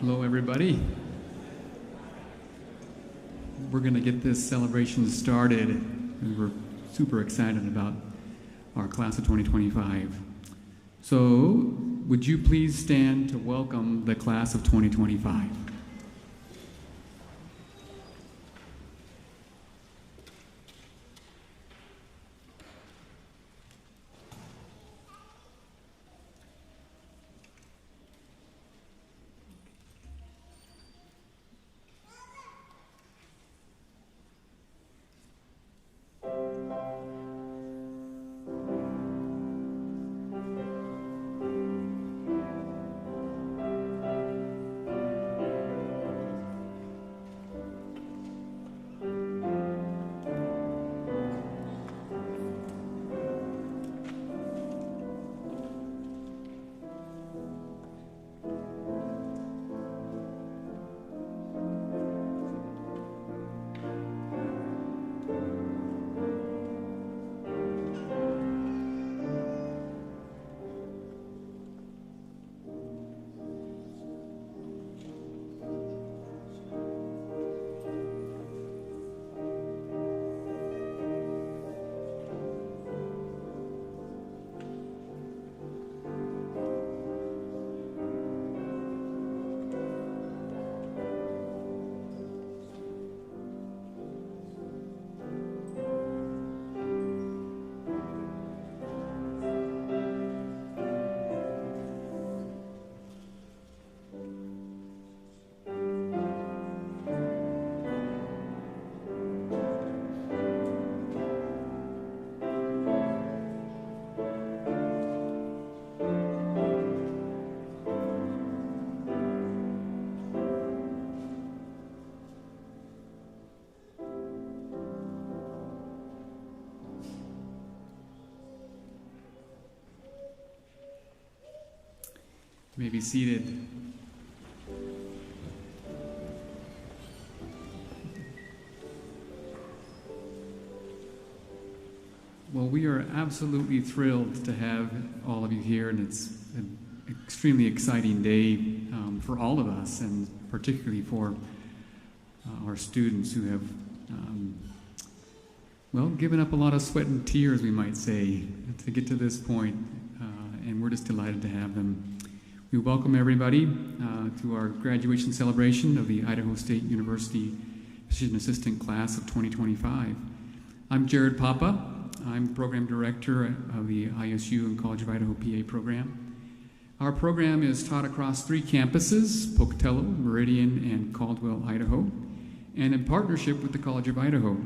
Hello, everybody. We're going to get this celebration started, and we're super excited about our class of 2025. So, would you please stand to welcome the class of 2025? You may be seated. Well, we are absolutely thrilled to have all of you here, and it's an extremely exciting day for all of us, and particularly for our students who have, well, given up a lot of sweat and tears, we might say, to get to this point, and we're just delighted to have them. We welcome everybody to our graduation celebration of the Idaho State University Physician Assistant Class of 2025. I'm Jared Papa. I'm Program Director of the ISU and College of Idaho PA program. Our program is taught across 3 campuses, Pocatello, Meridian, and Caldwell, Idaho, and in partnership with the College of Idaho.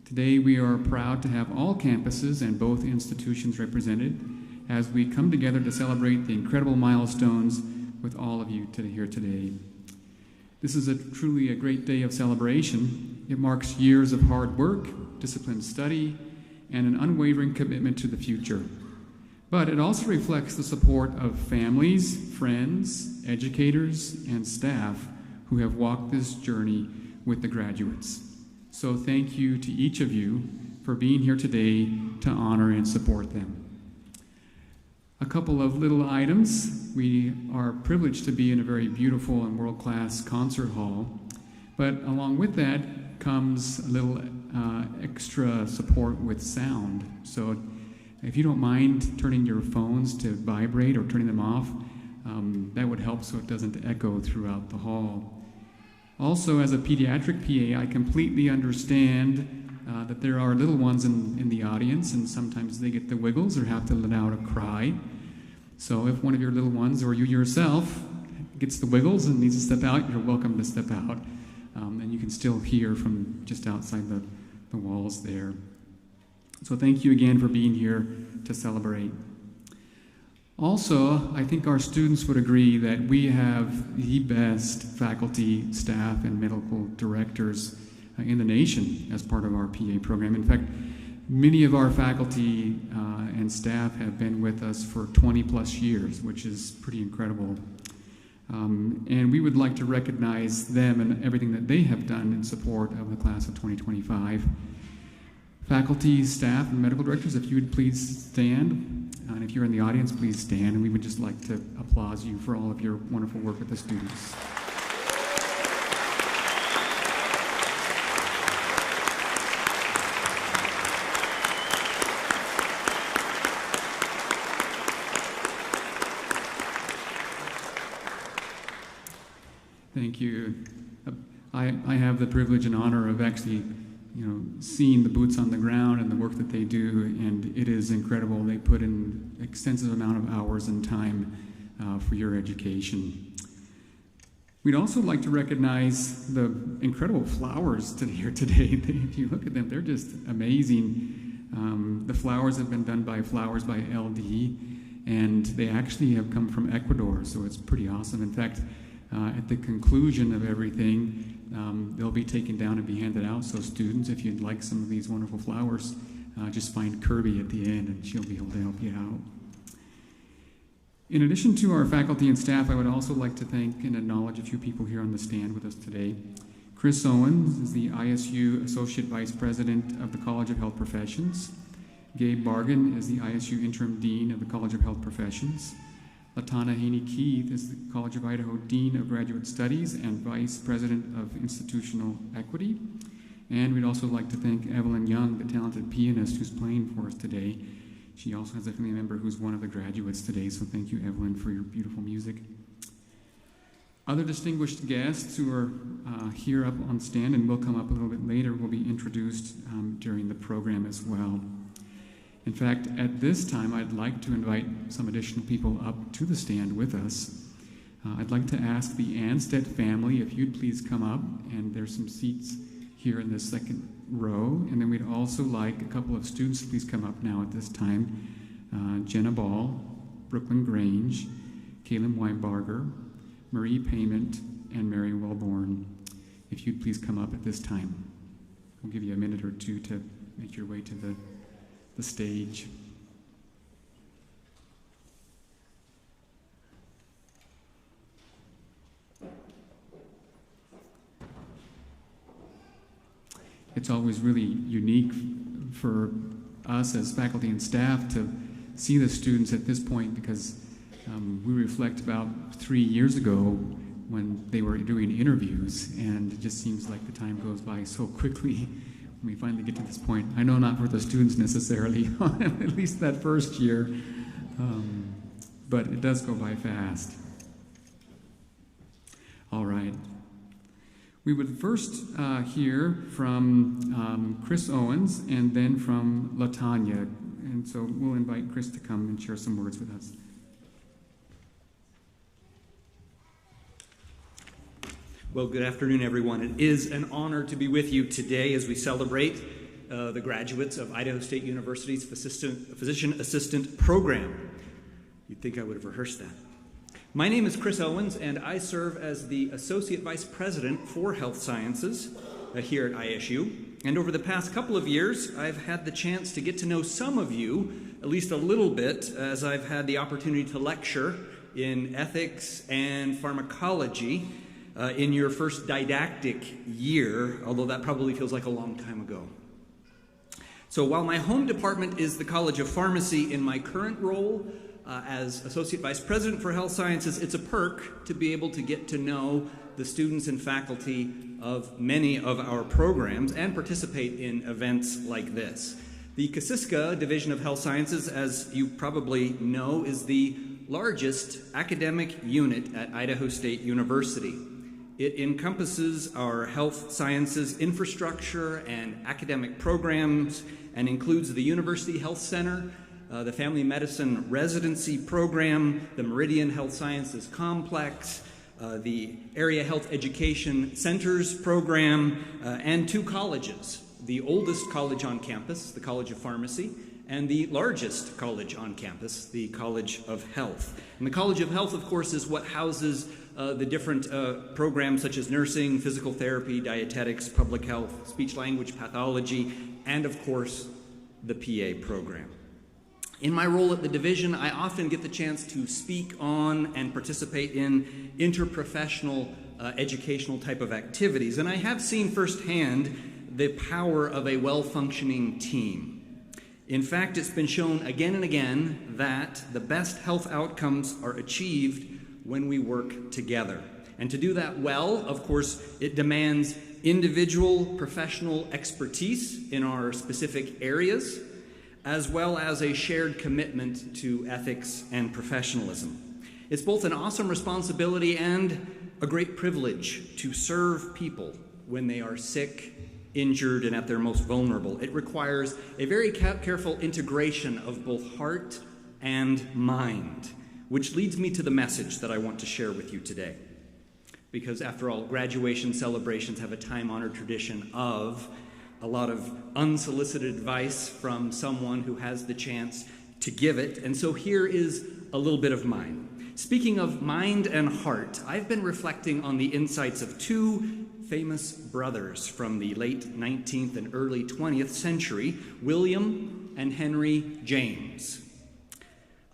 Today we are proud to have all campuses and both institutions represented as we come together to celebrate the incredible milestones with all of you here today. This is truly a great day of celebration. It marks years of hard work, disciplined study, and an unwavering commitment to the future. But it also reflects the support of families, friends, educators, and staff who have walked this journey with the graduates. So thank you to each of you for being here today to honor and support them. A couple of little items. We are privileged to be in a very beautiful and world-class concert hall, but along with that comes a little extra support with sound. So If you don't mind turning your phones to vibrate or turning them off, that would help so it doesn't echo throughout the hall. Also, as a pediatric PA, I completely understand that there are little ones in the audience, and sometimes they get the wiggles or have to let out a cry. So if one of your little ones or you yourself gets the wiggles and needs to step out, you're welcome to step out. And you can still hear from just outside the walls there. So thank you again for being here to celebrate. Also, I think our students would agree that we have the best faculty, staff, and medical directors in the nation as part of our PA program. In fact, many of our faculty and staff have been with us for 20 plus years, which is pretty incredible. And we would like to recognize them and everything that they have done in support of the class of 2025. Faculty, staff, and medical directors, if you would please stand. And if you're in the audience, please stand. And we would just like to applaud you for all of your wonderful work with the students. Thank you. I have the privilege and honor of actually, seeing the boots on the ground and the work that they do, and it is incredible. They put in extensive amount of hours and time for your education. We'd also like to recognize the incredible flowers here today. If you look at them, they're just amazing. The flowers have been done by Flowers by LD, and they actually have come from Ecuador, so it's pretty awesome. In fact, at the conclusion of everything, they'll be taken down and be handed out. So students, if you'd like some of these wonderful flowers, just find Kirby at the end and she'll be able to help you out. In addition to our faculty and staff, I would also like to thank and acknowledge a few people here on the stand with us today. Chris Owens is the ISU Associate Vice President of the College of Health Professions. Gabe Bargan is the ISU Interim Dean of the College of Health Professions. Latana Haney-Keith is the College of Idaho Dean of Graduate Studies and Vice President of Institutional Equity. And we'd also like to thank Evelyn Young, the talented pianist who's playing for us today. She also has a family member who's one of the graduates today, so thank you, Evelyn, for your beautiful music. Other distinguished guests who are here up on stand and will come up a little bit later will be introduced during the program as well. In fact, at this time, I'd like to invite some additional people up to the stand with us. I'd like to ask the Anstead family if you'd please come up, and there's some seats here in the second row. And then we'd also like a couple of students to please come up now at this time. Jenna Ball, Brooklyn Grange, Caleb Weinbarger, Marie Payment, and Mary Wellborn. If you'd please come up at this time. We'll give you a minute or two to make your way to the stage. It's always really unique for us as faculty and staff to see the students at this point because we reflect about 3 years ago when they were doing interviews, and it just seems like the time goes by so quickly. We finally get to this point. I know not for the students necessarily, at least that first year, but it does go by fast. All right. We would first hear from Chris Owens and then from LaTanya. And so we'll invite Chris to come and share some words with us. Well, good afternoon, everyone. It is an honor to be with you today as we celebrate the graduates of Idaho State University's Physician Assistant Program. You'd think I would have rehearsed that. My name is Chris Owens, and I serve as the Associate Vice President for Health Sciences here at ISU. And over the past couple of years, I've had the chance to get to know some of you, at least a little bit, as I've had the opportunity to lecture in ethics and pharmacology in your first didactic year, although that probably feels like a long time ago. So while my home department is the College of Pharmacy, in my current role as Associate Vice President for Health Sciences, it's a perk to be able to get to know the students and faculty of many of our programs and participate in events like this. The Kasiska Division of Health Sciences, as you probably know, is the largest academic unit at Idaho State University. It encompasses our health sciences infrastructure and academic programs and includes the University Health Center, the Family Medicine Residency Program, the Meridian Health Sciences Complex, the Area Health Education Centers Program, and 2 colleges. The oldest college on campus, the College of Pharmacy, and the largest college on campus, the College of Health. And the College of Health, of course, is what houses the different programs such as nursing, physical therapy, dietetics, public health, speech-language pathology, and, of course, the PA program. In my role at the division, I often get the chance to speak on and participate in interprofessional educational type of activities, and I have seen firsthand the power of a well-functioning team. In fact, it's been shown again and again that the best health outcomes are achieved when we work together. And to do that well, of course, it demands individual professional expertise in our specific areas, as well as a shared commitment to ethics and professionalism. It's both an awesome responsibility and a great privilege to serve people when they are sick, injured, and at their most vulnerable. It requires a very careful integration of both heart and mind, which leads me to the message that I want to share with you today. Because after all, graduation celebrations have a time-honored tradition of a lot of unsolicited advice from someone who has the chance to give it, and so here is a little bit of mine. Speaking of mind and heart, I've been reflecting on the insights of 2 famous brothers from the late 19th and early 20th century, William and Henry James.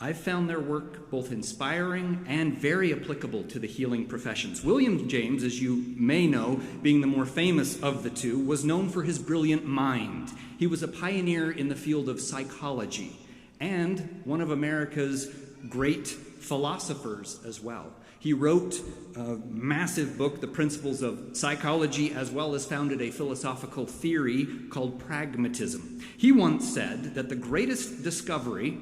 I've found their work both inspiring and very applicable to the healing professions. William James, as you may know, being the more famous of the 2, was known for his brilliant mind. He was a pioneer in the field of psychology and one of America's great philosophers as well. He wrote a massive book, The Principles of Psychology, as well as founded a philosophical theory called pragmatism. He once said that the greatest discovery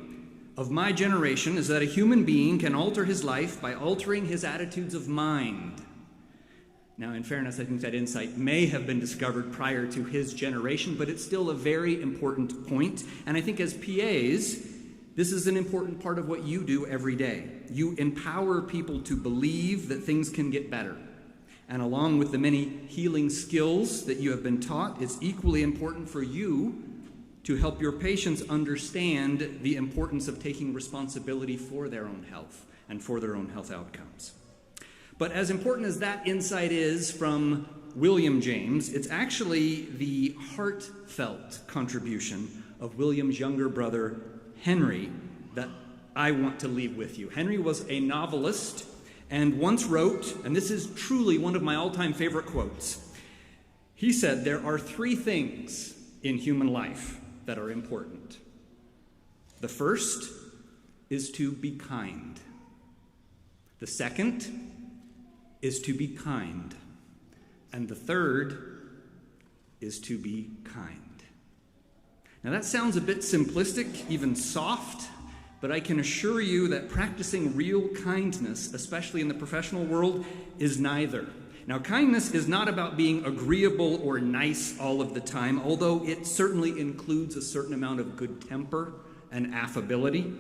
of my generation is that a human being can alter his life by altering his attitudes of mind. Now, in fairness, I think that insight may have been discovered prior to his generation, but it's still a very important point. And I think as PAs, this is an important part of what you do every day. You empower people to believe that things can get better. And along with the many healing skills that you have been taught, it's equally important for you to help your patients understand the importance of taking responsibility for their own health and for their own health outcomes. But as important as that insight is from William James, it's actually the heartfelt contribution of William's younger brother, Henry, that I want to leave with you. Henry was a novelist and once wrote, and this is truly one of my all-time favorite quotes, he said, "There are 3 things in human life that are important. The first is to be kind. The second is to be kind. And the third is to be kind." Now that sounds a bit simplistic, even soft, but I can assure you that practicing real kindness, especially in the professional world, is neither. Now, kindness is not about being agreeable or nice all of the time, although it certainly includes a certain amount of good temper and affability.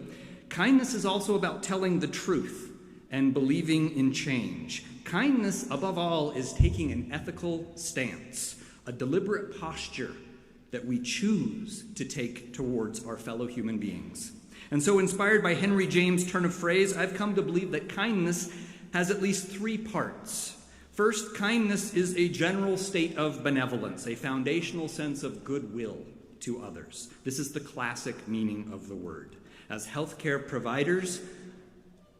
Kindness is also about telling the truth and believing in change. Kindness, above all, is taking an ethical stance, a deliberate posture that we choose to take towards our fellow human beings. And so, inspired by Henry James' turn of phrase, I've come to believe that kindness has at least 3 parts. First, kindness is a general state of benevolence, a foundational sense of goodwill to others. This is the classic meaning of the word. As healthcare providers,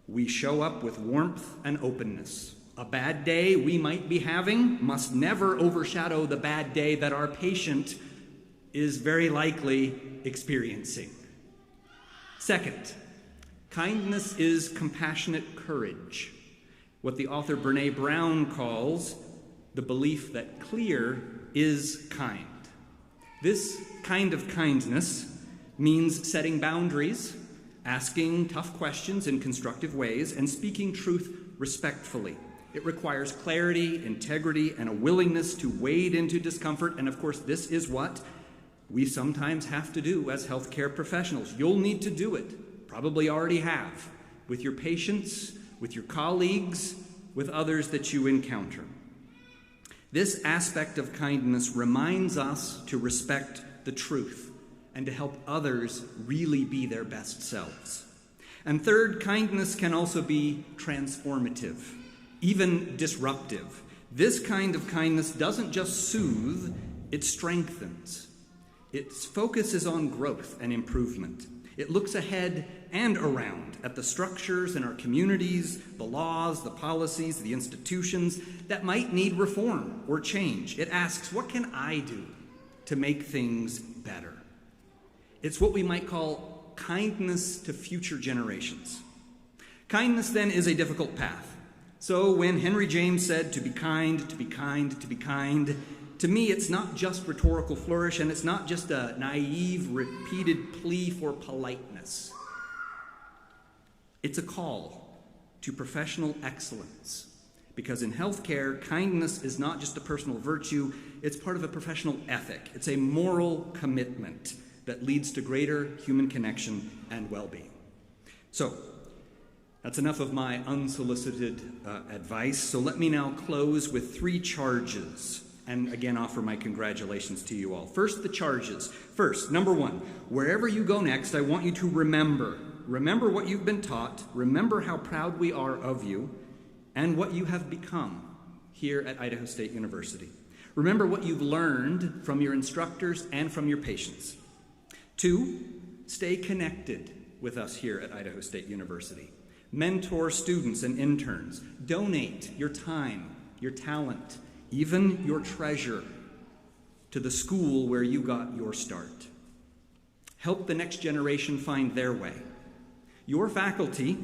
we show up with warmth and openness. A bad day we might be having must never overshadow the bad day that our patient is very likely experiencing. Second, kindness is compassionate courage, what the author Brene Brown calls the belief that clear is kind. This kind of kindness means setting boundaries, asking tough questions in constructive ways, and speaking truth respectfully. It requires clarity, integrity, and a willingness to wade into discomfort. And of course, this is what we sometimes have to do as healthcare professionals. You'll need to do it, probably already have, with your patients, with your colleagues, with others that you encounter. This aspect of kindness reminds us to respect the truth and to help others really be their best selves. And third, kindness can also be transformative, even disruptive. This kind of kindness doesn't just soothe, it strengthens. Its focus is on growth and improvement. It looks ahead and around at the structures in our communities, the laws, the policies, the institutions that might need reform or change. It asks, what can I do to make things better? It's what we might call kindness to future generations. Kindness, then, is a difficult path. So when Henry James said to be kind, to be kind, to be kind, to me it's not just rhetorical flourish, and it's not just a naive, repeated plea for politeness. It's a call to professional excellence. Because in healthcare, kindness is not just a personal virtue, it's part of a professional ethic. It's a moral commitment that leads to greater human connection and well-being. So, that's enough of my unsolicited advice. So let me now close with 3 charges, and again offer my congratulations to you all. First, the charges. First, number 1, wherever you go next, I want you to remember. Remember what you've been taught. Remember how proud we are of you and what you have become here at Idaho State University. Remember what you've learned from your instructors and from your patients. 2, stay connected with us here at Idaho State University. Mentor students and interns. Donate your time, your talent, even your treasure to the school where you got your start. Help the next generation find their way. Your faculty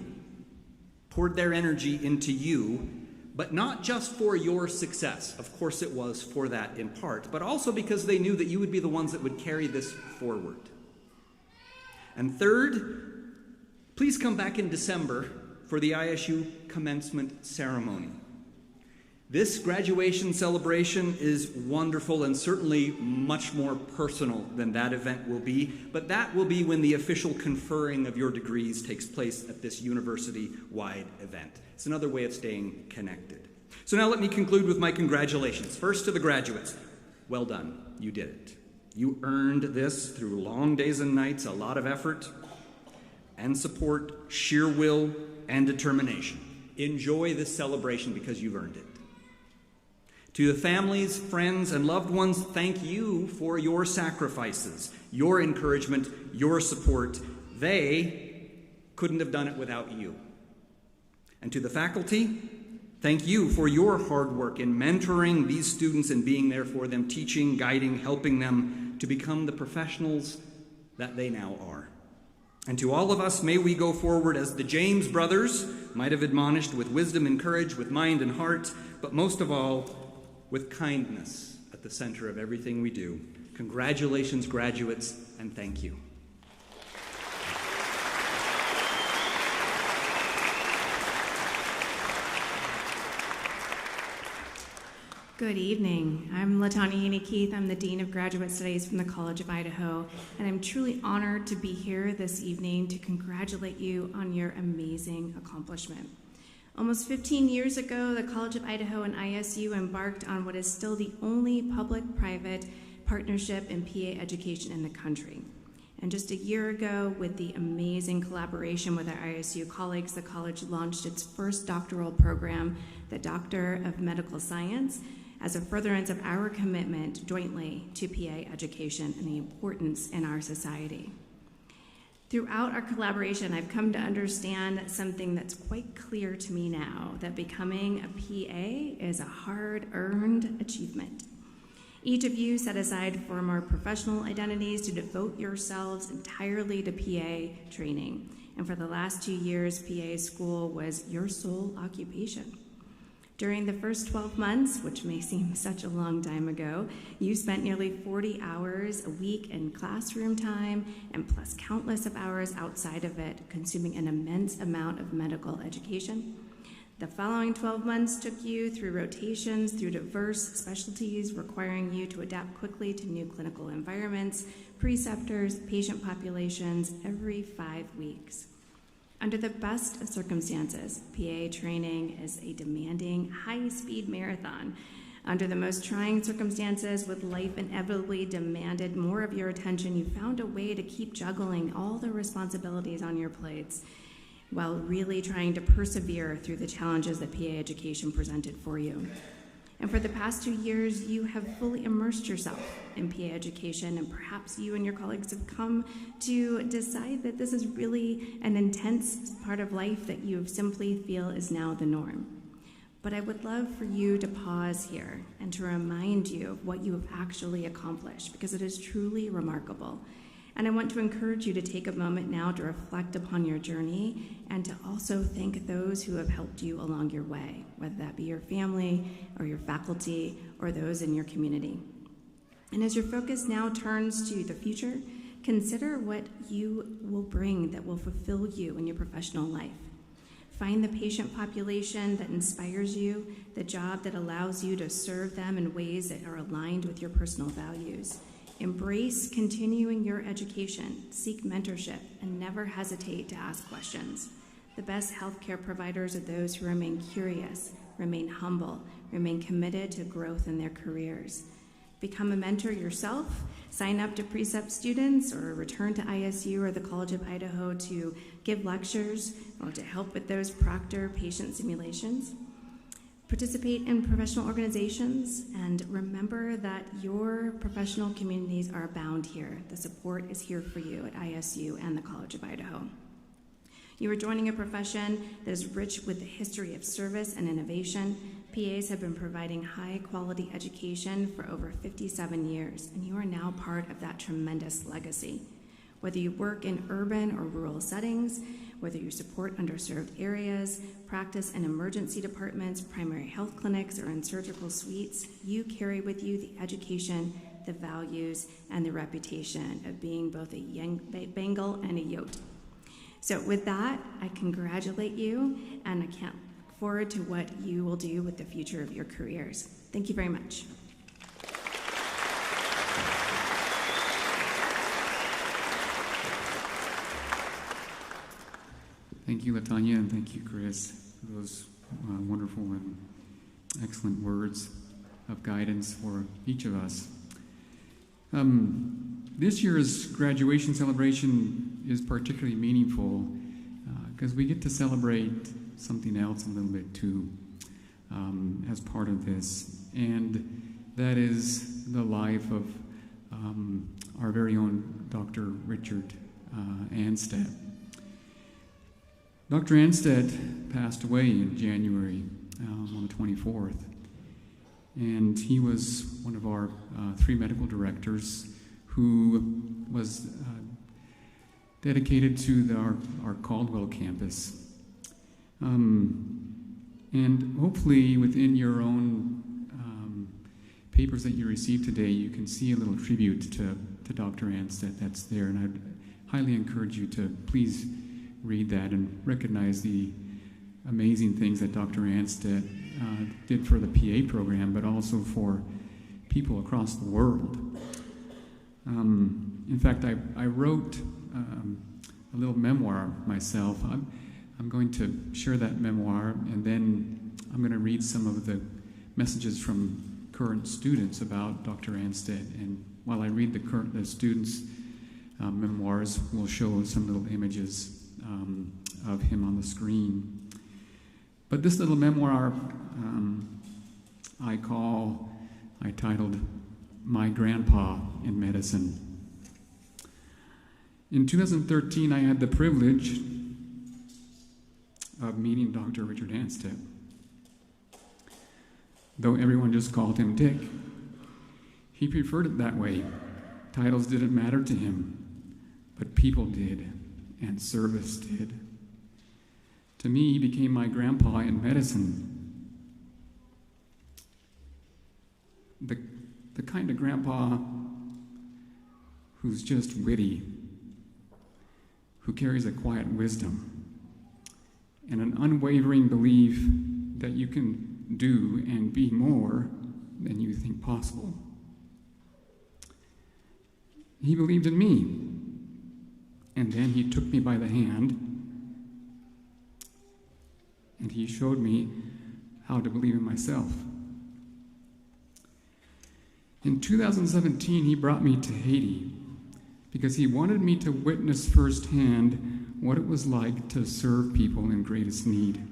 poured their energy into you, but not just for your success. Of course it was for that in part, but also because they knew that you would be the ones that would carry this forward. And third, please come back in December for the ISU commencement ceremony. This graduation celebration is wonderful and certainly much more personal than that event will be, but that will be when the official conferring of your degrees takes place at this university-wide event. It's another way of staying connected. So now let me conclude with my congratulations. First to the graduates. Well done. You did it. You earned this through long days and nights, a lot of effort and support, sheer will and determination. Enjoy this celebration because you've earned it. To the families, friends, and loved ones, thank you for your sacrifices, your encouragement, your support. They couldn't have done it without you. And to the faculty, thank you for your hard work in mentoring these students and being there for them, teaching, guiding, helping them to become the professionals that they now are. And to all of us, may we go forward as the James brothers might have admonished, with wisdom and courage, with mind and heart, but most of all, with kindness at the center of everything we do. Congratulations, graduates, and thank you. Good evening. I'm LaTanya Haney-Keith. I'm the Dean of Graduate Studies from the College of Idaho, and I'm truly honored to be here this evening to congratulate you on your amazing accomplishment. Almost 15 years ago, the College of Idaho and ISU embarked on what is still the only public-private partnership in PA education in the country. And just a year ago, with the amazing collaboration with our ISU colleagues, the college launched its first doctoral program, the Doctor of Medical Science, as a furtherance of our commitment jointly to PA education and the importance in our society. Throughout our collaboration, I've come to understand something that's quite clear to me now, that becoming a PA is a hard-earned achievement. Each of you set aside former professional identities to devote yourselves entirely to PA training. And for the last 2 years, PA school was your sole occupation. During the first 12 months, which may seem such a long time ago, you spent nearly 40 hours a week in classroom time and plus countless of hours outside of it, consuming an immense amount of medical education. The following 12 months took you through rotations, through diverse specialties, requiring you to adapt quickly to new clinical environments, preceptors, patient populations every 5 weeks. Under the best of circumstances, PA training is a demanding, high-speed marathon. Under the most trying circumstances, with life inevitably demanded more of your attention, you found a way to keep juggling all the responsibilities on your plates while really trying to persevere through the challenges that PA education presented for you. And for the past 2 years, you have fully immersed yourself in PA education, and perhaps you and your colleagues have come to decide that this is really an intense part of life that you simply feel is now the norm. But I would love for you to pause here and to remind you of what you have actually accomplished, because it is truly remarkable. And I want to encourage you to take a moment now to reflect upon your journey and to also thank those who have helped you along your way, whether that be your family or your faculty or those in your community. And as your focus now turns to the future, consider what you will bring that will fulfill you in your professional life. Find the patient population that inspires you, the job that allows you to serve them in ways that are aligned with your personal values. Embrace continuing your education, seek mentorship, and never hesitate to ask questions. The best healthcare providers are those who remain curious, remain humble, remain committed to growth in their careers. Become a mentor yourself, sign up to Precept students, or return to ISU or the College of Idaho to give lectures or to help with those proctor patient simulations. Participate in professional organizations, and remember that your professional communities are abound here. The support is here for you at ISU and the College of Idaho. You are joining a profession that is rich with a history of service and innovation. PAs have been providing high-quality education for over 57 years, and you are now part of that tremendous legacy. Whether you work in urban or rural settings, whether you support underserved areas, practice in emergency departments, primary health clinics, or in surgical suites, you carry with you the education, the values, and the reputation of being both a Bengal and a Yote. So with that, I congratulate you, and I can't look forward to what you will do with the future of your careers. Thank you very much. Thank you, Latanya, and thank you, Chris, for those wonderful and excellent words of guidance for each of us. This year's graduation celebration is particularly meaningful because we get to celebrate something else a little bit too as part of this, and that is the life of our very own Dr. Richard Anstead. Dr. Anstead passed away in January on the 24th, and he was one of our 3 medical directors who was dedicated to our Caldwell campus. And hopefully within your own papers that you received today, you can see a little tribute to Dr. Anstead that's there, and I'd highly encourage you to please read that and recognize the amazing things that Dr. Anstead did for the PA program, but also for people across the world. In fact, I wrote a little memoir myself. I'm going to share that memoir, and then I'm going to read some of the messages from current students about Dr. Anstead. And while I read the students' memoirs, we'll show some little images of him on the screen. But this little memoir I titled My Grandpa in Medicine. In 2013, I had the privilege of meeting Dr. Richard Anstead. Though everyone just called him Dick, he preferred it that way. Titles didn't matter to him, but people did, and service did. To me, he became my grandpa in medicine. the kind of grandpa who's just witty, who carries a quiet wisdom and an unwavering belief that you can do and be more than you think possible. He believed in me, and then he took me by the hand, and he showed me how to believe in myself. In 2017, he brought me to Haiti because he wanted me to witness firsthand what it was like to serve people in greatest need,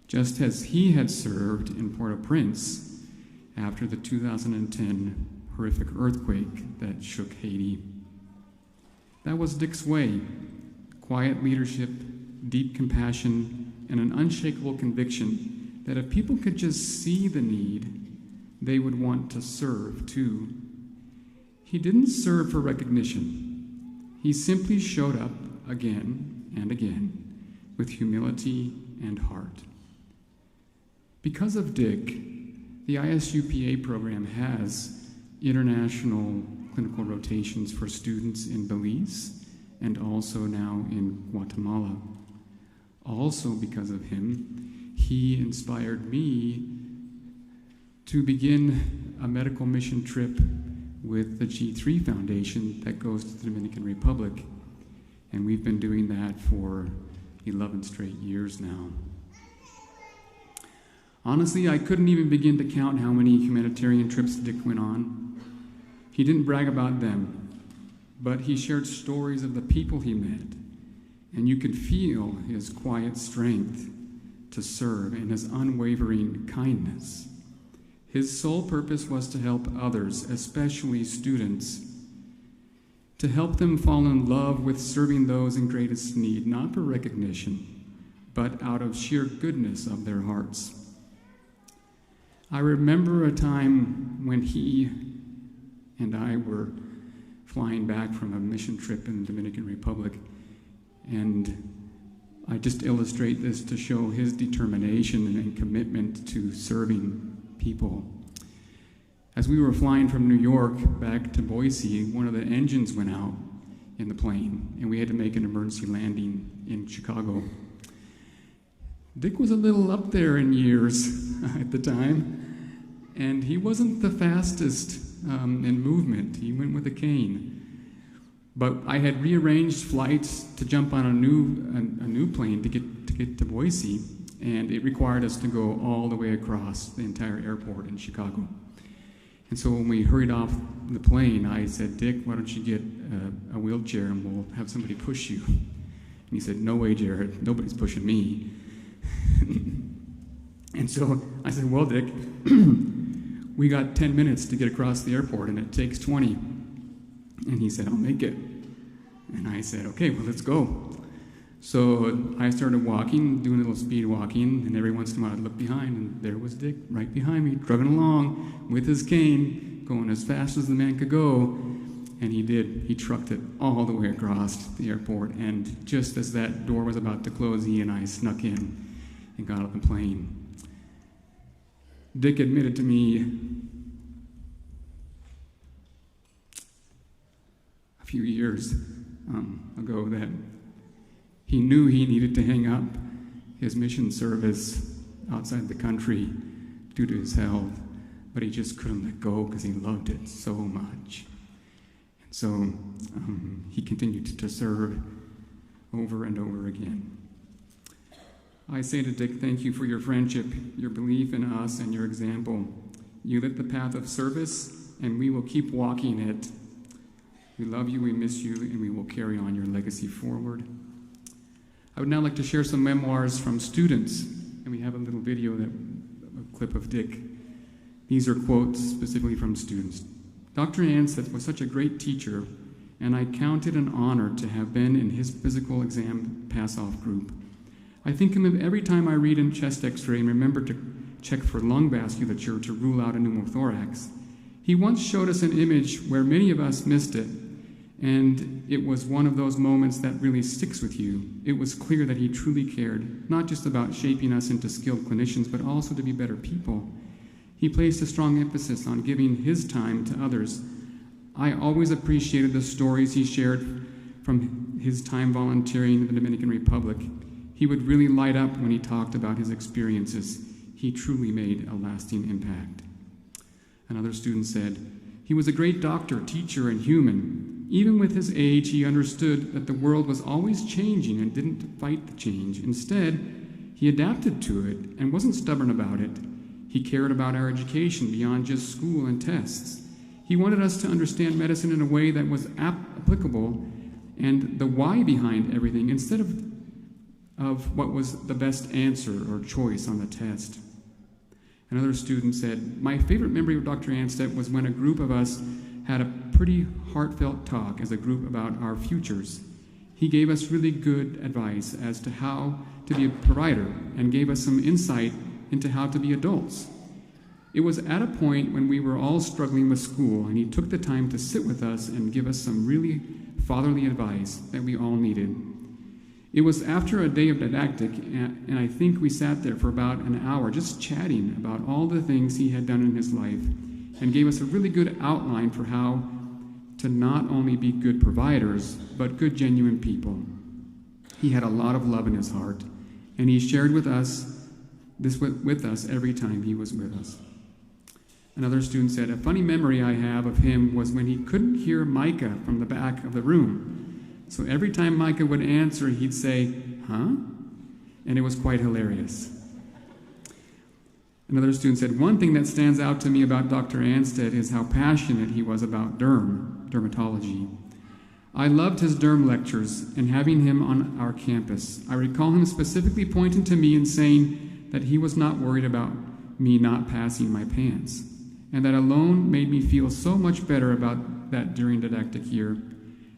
just as he had served in Port-au-Prince after the 2010 horrific earthquake that shook Haiti. That was Dick's way: quiet leadership, deep compassion, and an unshakable conviction that if people could just see the need, they would want to serve too. He didn't serve for recognition. He simply showed up again and again with humility and heart. Because of Dick, the ISU PA program has international clinical rotations for students in Belize and also now in Guatemala. Also because of him, he inspired me to begin a medical mission trip with the G3 Foundation that goes to the Dominican Republic. And we've been doing that for 11 straight years now. Honestly, I couldn't even begin to count how many humanitarian trips Dick went on. He didn't brag about them, but he shared stories of the people he met, and you could feel his quiet strength to serve and his unwavering kindness. His sole purpose was to help others, especially students, to help them fall in love with serving those in greatest need, not for recognition, but out of sheer goodness of their hearts. I remember a time when he and I were flying back from a mission trip in the Dominican Republic, and I just illustrate this to show his determination and commitment to serving people. As we were flying from New York back to Boise, one of the engines went out in the plane, and we had to make an emergency landing in Chicago. Dick was a little up there in years at the time, and he wasn't the fastest in movement. He went with a cane. But I had rearranged flights to jump on a new plane to get to Boise, and it required us to go all the way across the entire airport in Chicago. And so when we hurried off the plane, I said, "Dick, why don't you get a wheelchair and we'll have somebody push you?" And he said, "No way, Jared, nobody's pushing me." And so I said, "Well, Dick, we got 10 minutes to get across the airport, and it takes 20. And he said, "I'll make it." And I said, "Okay, well, let's go." So I started walking, doing a little speed walking, and every once in a while I'd look behind, and there was Dick right behind me, trugging along with his cane, going as fast as the man could go. And he did. He trucked it all the way across the airport. And just as that door was about to close, he and I snuck in and got off the plane. Dick admitted to me a few years ago that he knew he needed to hang up his mission service outside the country due to his health, but he just couldn't let go because he loved it so much. And so he continued to serve over and over again. I say to Dick, thank you for your friendship, your belief in us, and your example. You lit the path of service, and we will keep walking it. We love you, we miss you, and we will carry on your legacy forward. I would now like to share some memoirs from students, and we have a little video, a clip of Dick. These are quotes specifically from students. Dr. Anseth was such a great teacher, and I count it an honor to have been in his physical exam pass-off group. I think of him every time I read in chest x-ray and remember to check for lung vasculature to rule out a pneumothorax. He once showed us an image where many of us missed it, and it was one of those moments that really sticks with you. It was clear that he truly cared, not just about shaping us into skilled clinicians, but also to be better people. He placed a strong emphasis on giving his time to others. I always appreciated the stories he shared from his time volunteering in the Dominican Republic. He would really light up when he talked about his experiences. He truly made a lasting impact. Another student said, "He was a great doctor, teacher, and human. Even with his age, he understood that the world was always changing and didn't fight the change. Instead, he adapted to it and wasn't stubborn about it. He cared about our education beyond just school and tests. He wanted us to understand medicine in a way that was applicable and the why behind everything instead of what was the best answer or choice on the test." Another student said, "My favorite memory of Dr. Anstedt was when a group of us had a pretty heartfelt talk as a group about our futures. He gave us really good advice as to how to be a provider and gave us some insight into how to be adults. It was at a point when we were all struggling with school, and he took the time to sit with us and give us some really fatherly advice that we all needed. It was after a day of didactic, and I think we sat there for about an hour just chatting about all the things he had done in his life and gave us a really good outline for how to not only be good providers, but good, genuine people. He had a lot of love in his heart, and he shared with us every time he was with us." Another student said, "A funny memory I have of him was when he couldn't hear Micah from the back of the room. So every time Micah would answer, he'd say, 'Huh?' And it was quite hilarious." Another student said, "One thing that stands out to me about Dr. Anstedt is how passionate he was about dermatology. I loved his derm lectures and having him on our campus. I recall him specifically pointing to me and saying that he was not worried about me not passing my pants, and that alone made me feel so much better about that during didactic year.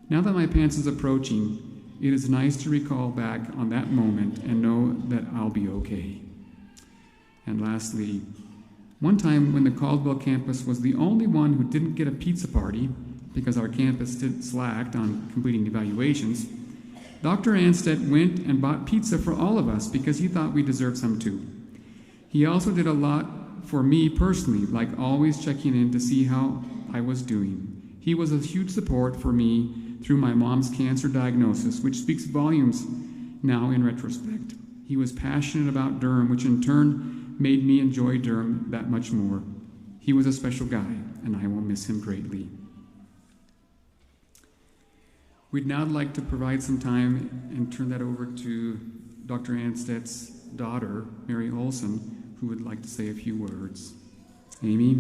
Now that my pants is approaching, it is nice to recall back on that moment and know that I'll be okay." And lastly, one time when the Caldwell campus was the only one who didn't get a pizza party because our campus slacked on completing evaluations, Dr. Anstedt went and bought pizza for all of us because he thought we deserved some too. He also did a lot for me personally, like always checking in to see how I was doing. He was a huge support for me through my mom's cancer diagnosis, which speaks volumes now in retrospect. He was passionate about derm, which in turn made me enjoy derm that much more. He was a special guy, and I will miss him greatly. We'd now like to provide some time and turn that over to Dr. Anstedt's daughter, Mary Olson, who would like to say a few words. Amy?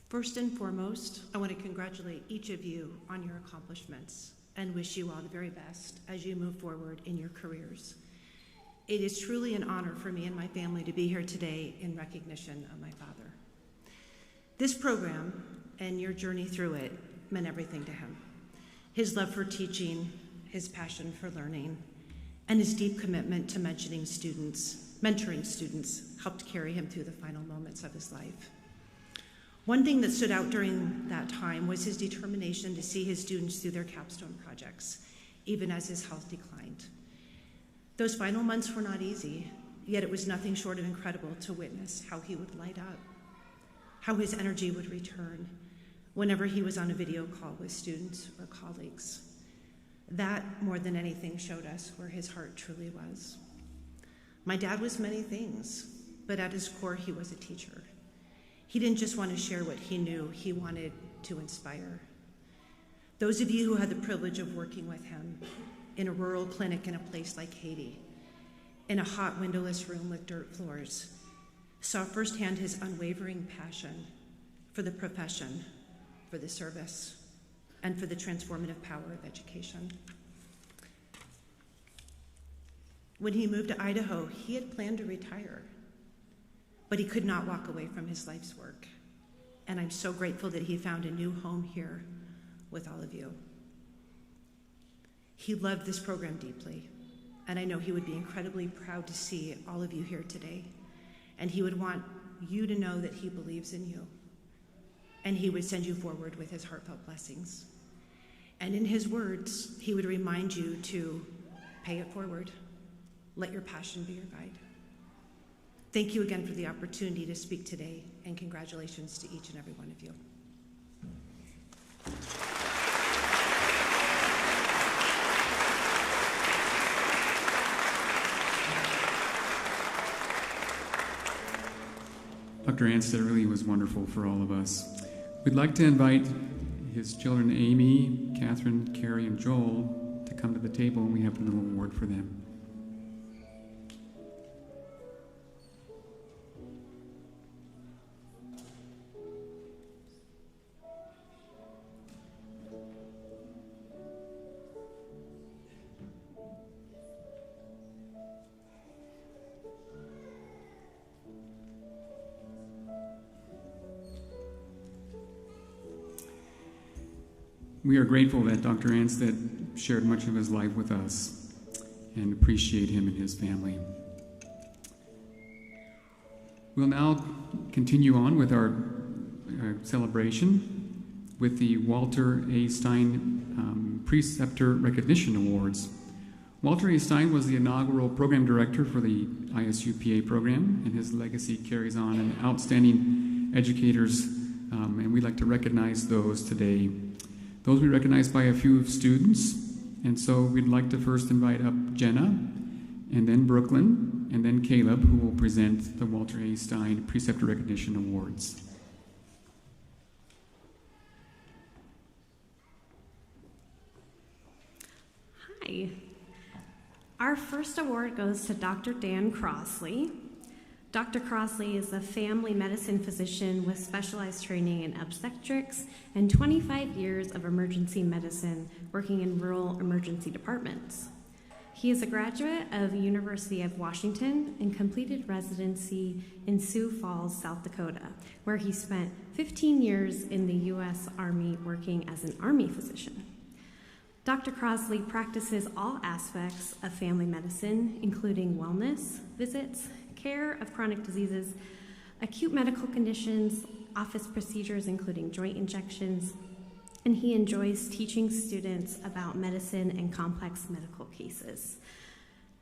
First and foremost, I want to congratulate each of you on your accomplishments and wish you all the very best as you move forward in your careers. It is truly an honor for me and my family to be here today in recognition of my father. This program and your journey through it meant everything to him. His love for teaching, his passion for learning, and his deep commitment to mentoring students helped carry him through the final moments of his life. One thing that stood out during that time was his determination to see his students through their capstone projects, even as his health declined. Those final months were not easy, yet it was nothing short of incredible to witness how he would light up, how his energy would return whenever he was on a video call with students or colleagues. That, more than anything, showed us where his heart truly was. My dad was many things, but at his core, he was a teacher. He didn't just want to share what he knew, he wanted to inspire. Those of you who had the privilege of working with him in a rural clinic in a place like Haiti, in a hot windowless room with dirt floors, saw firsthand his unwavering passion for the profession, for the service, and for the transformative power of education. When he moved to Idaho, he had planned to retire, but he could not walk away from his life's work. And I'm so grateful that he found a new home here with all of you. He loved this program deeply, and I know he would be incredibly proud to see all of you here today. And he would want you to know that he believes in you, and he would send you forward with his heartfelt blessings. And in his words, he would remind you to pay it forward. Let your passion be your guide. Thank you again for the opportunity to speak today, and congratulations to each and every one of you. Dr. Anstead really was wonderful for all of us. We'd like to invite his children, Amy, Catherine, Carrie, and Joel, to come to the table, and we have a little award for them. We are grateful that Dr. Anstead shared much of his life with us and appreciate him and his family. We'll now continue on with our celebration with the Walter A. Stein Preceptor Recognition Awards. Walter A. Stein was the inaugural program director for the ISU PA program, and his legacy carries on in outstanding educators, and we'd like to recognize those today. Those we recognize by a few students, and so we'd like to first invite up Jenna, and then Brooklyn, and then Caleb, who will present the Walter A. Stein Preceptor Recognition Awards. Hi. Our first award goes to Dr. Dan Crossley. Dr. Crossley is a family medicine physician with specialized training in obstetrics and 25 years of emergency medicine working in rural emergency departments. He is a graduate of the University of Washington and completed residency in Sioux Falls, South Dakota, where he spent 15 years in the U.S. Army working as an Army physician. Dr. Crossley practices all aspects of family medicine, including wellness visits, care of chronic diseases, acute medical conditions, office procedures including joint injections, and he enjoys teaching students about medicine and complex medical cases.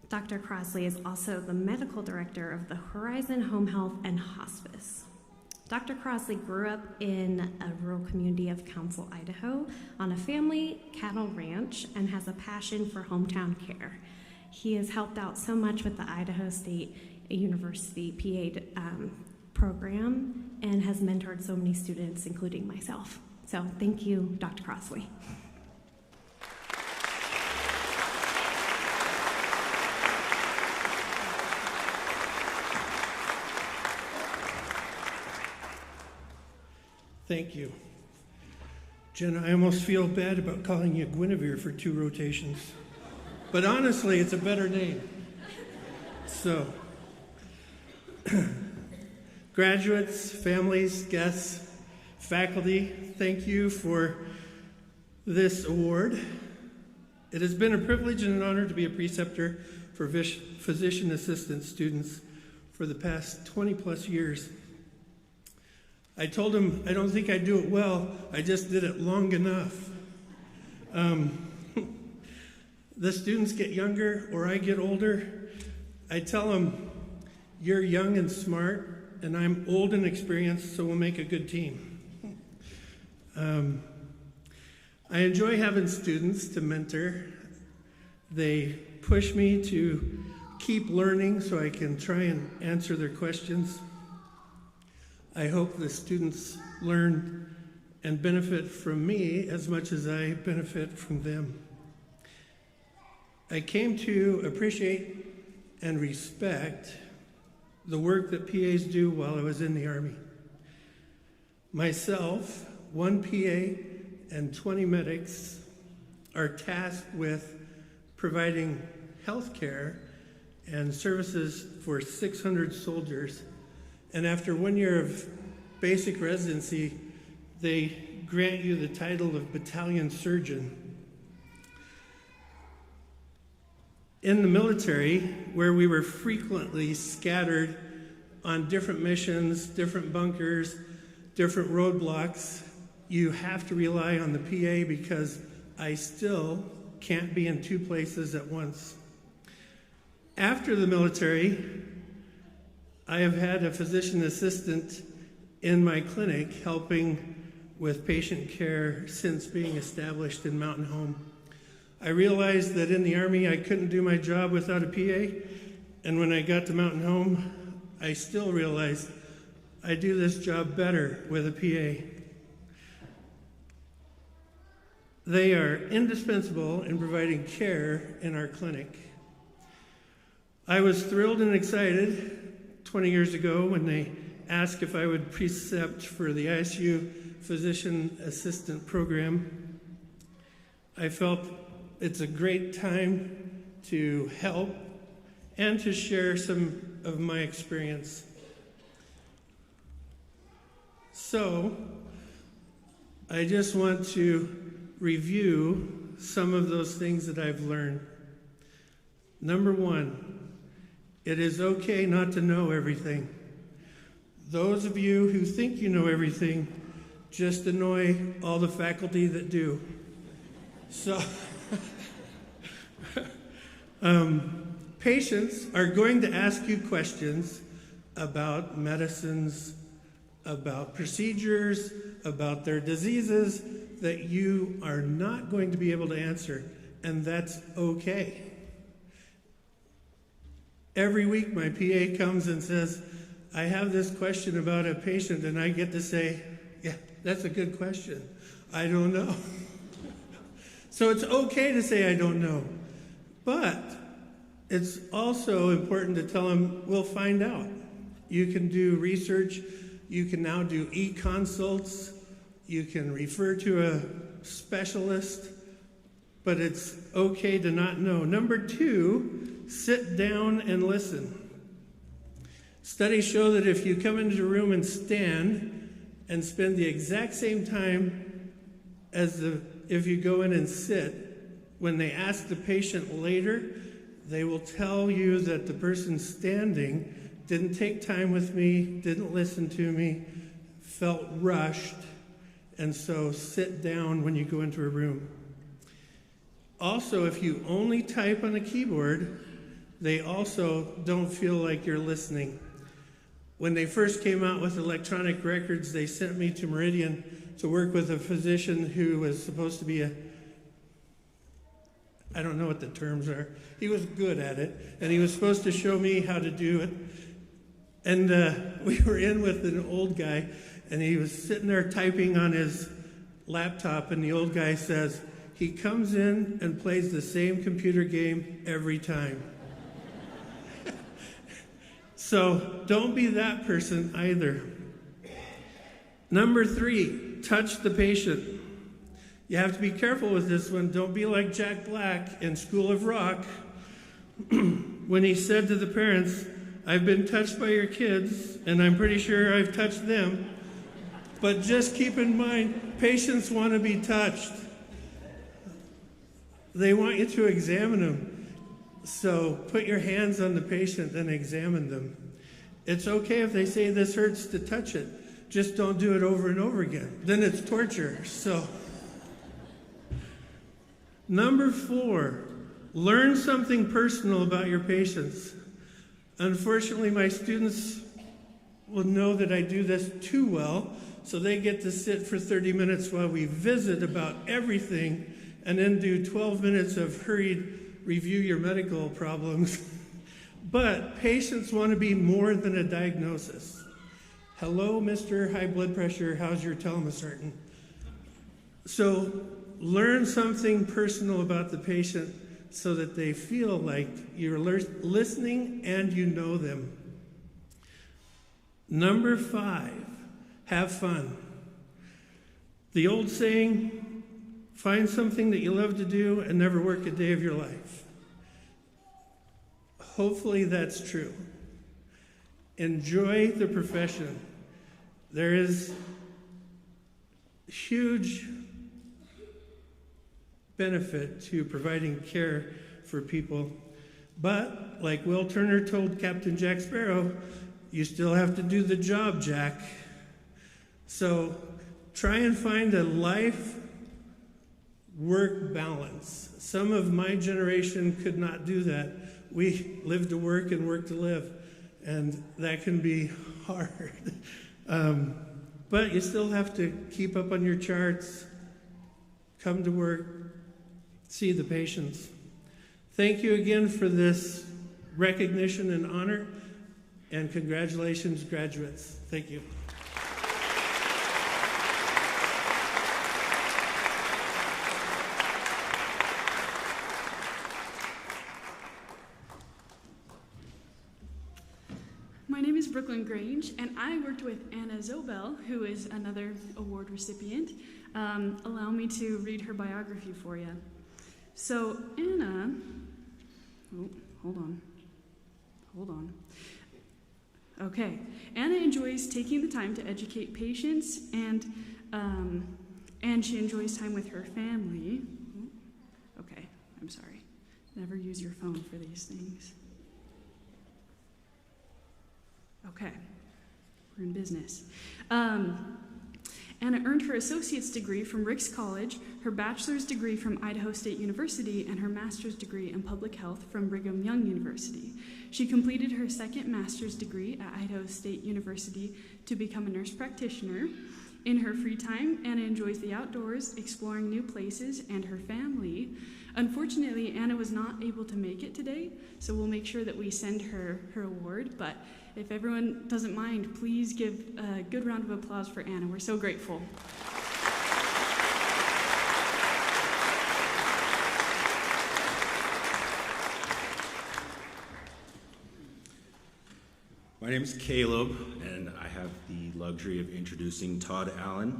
Dr. Crossley is also the medical director of the Horizon Home Health and Hospice. Dr. Crossley grew up in a rural community of Council, Idaho, on a family cattle ranch and has a passion for hometown care. He has helped out so much with the Idaho State University PA program and has mentored so many students, including myself. So thank you, Dr. Crossley. Thank you. Jenna, I almost feel bad about calling you Guinevere for 2 rotations. But honestly, it's a better name. So, graduates, families, guests, faculty, thank you for this award. It has been a privilege and an honor to be a preceptor for physician assistant students for the past 20 plus years. I told him I don't think I do it well, I just did it long enough. The students get younger or I get older. I tell them, you're young and smart, and I'm old and experienced, so we'll make a good team. I enjoy having students to mentor. They push me to keep learning so I can try and answer their questions. I hope the students learn and benefit from me as much as I benefit from them. I came to appreciate and respect the work that PAs do while I was in the Army. Myself, 1 PA, and 20 medics are tasked with providing health care and services for 600 soldiers. And after 1 year of basic residency, they grant you the title of battalion surgeon. In the military, where we were frequently scattered on different missions, different bunkers, different roadblocks, you have to rely on the PA because I still can't be in two places at once. After the military, I have had a physician assistant in my clinic helping with patient care since being established in Mountain Home. I realized that in the Army I couldn't do my job without a PA, and when I got to Mountain Home, I still realized I do this job better with a PA. They are indispensable in providing care in our clinic. I was thrilled and excited 20 years ago when they asked if I would precept for the ISU physician assistant program. I felt it's a great time to help and to share some of my experience. So, I just want to review some of those things that I've learned. Number one, it is okay not to know everything. Those of you who think you know everything just annoy all the faculty that do. So, patients are going to ask you questions about medicines, about procedures, about their diseases that you are not going to be able to answer, and that's okay. Every week my PA comes and says, I have this question about a patient, and I get to say, yeah, that's a good question. I don't know. So it's okay to say I don't know. But it's also important to tell them, we'll find out. You can do research. You can now do e-consults. You can refer to a specialist. But it's okay to not know. Number two, sit down and listen. Studies show that if you come into a room and stand and spend the exact same time as if you go in and sit, when they ask the patient later, they will tell you that the person standing didn't take time with me, didn't listen to me, felt rushed, and so sit down when you go into a room. Also, if you only type on a keyboard, they also don't feel like you're listening. When they first came out with electronic records, they sent me to Meridian to work with a physician who was supposed to be I don't know what the terms are. He was good at it, and he was supposed to show me how to do it. And we were in with an old guy, and he was sitting there typing on his laptop, and the old guy says, he comes in and plays the same computer game every time. So don't be that person either. Number three, touch the patient. You have to be careful with this one. Don't be like Jack Black in School of Rock when he said to the parents, I've been touched by your kids, and I'm pretty sure I've touched them. But just keep in mind, patients want to be touched. They want you to examine them. So put your hands on the patient and examine them. It's okay if they say this hurts to touch it. Just don't do it over and over again. Then it's torture. So, number 4, learn something personal about your patients. Unfortunately, my students will know that I do this too well, so they get to sit for 30 minutes while we visit about everything and then do 12 minutes of hurried review your medical problems. But patients want to be more than a diagnosis. Hello, Mr. High Blood Pressure, how's your telomesartan? So learn something personal about the patient so that they feel like you're listening and you know them. Number 5, have fun. The old saying, find something that you love to do and never work a day of your life. Hopefully that's true. Enjoy the profession. There is huge benefit to providing care for people. But, like Will Turner told Captain Jack Sparrow, you still have to do the job, Jack. So try and find a life-work balance. Some of my generation could not do that. We live to work and work to live, and that can be hard. But you still have to keep up on your charts, come to work, see the patients. Thank you again for this recognition and honor, and congratulations, graduates. Thank you. My name is Brooklyn Grange, and I worked with Anna Zobel, who is another award recipient. Allow me to read her biography for you. So Anna, hold on. Okay, Anna enjoys taking the time to educate patients, and she enjoys time with her family. Okay, I'm sorry. Never use your phone for these things. Okay, we're in business. Anna earned her associate's degree from Ricks College, her bachelor's degree from Idaho State University, and her master's degree in public health from Brigham Young University. She completed her second master's degree at Idaho State University to become a nurse practitioner. In her free time, Anna enjoys the outdoors, exploring new places, and her family. Unfortunately, Anna was not able to make it today, so we'll make sure that we send her her award, but if everyone doesn't mind, please give a good round of applause for Anna. We're so grateful. My name is Caleb, and I have the luxury of introducing Todd Allen.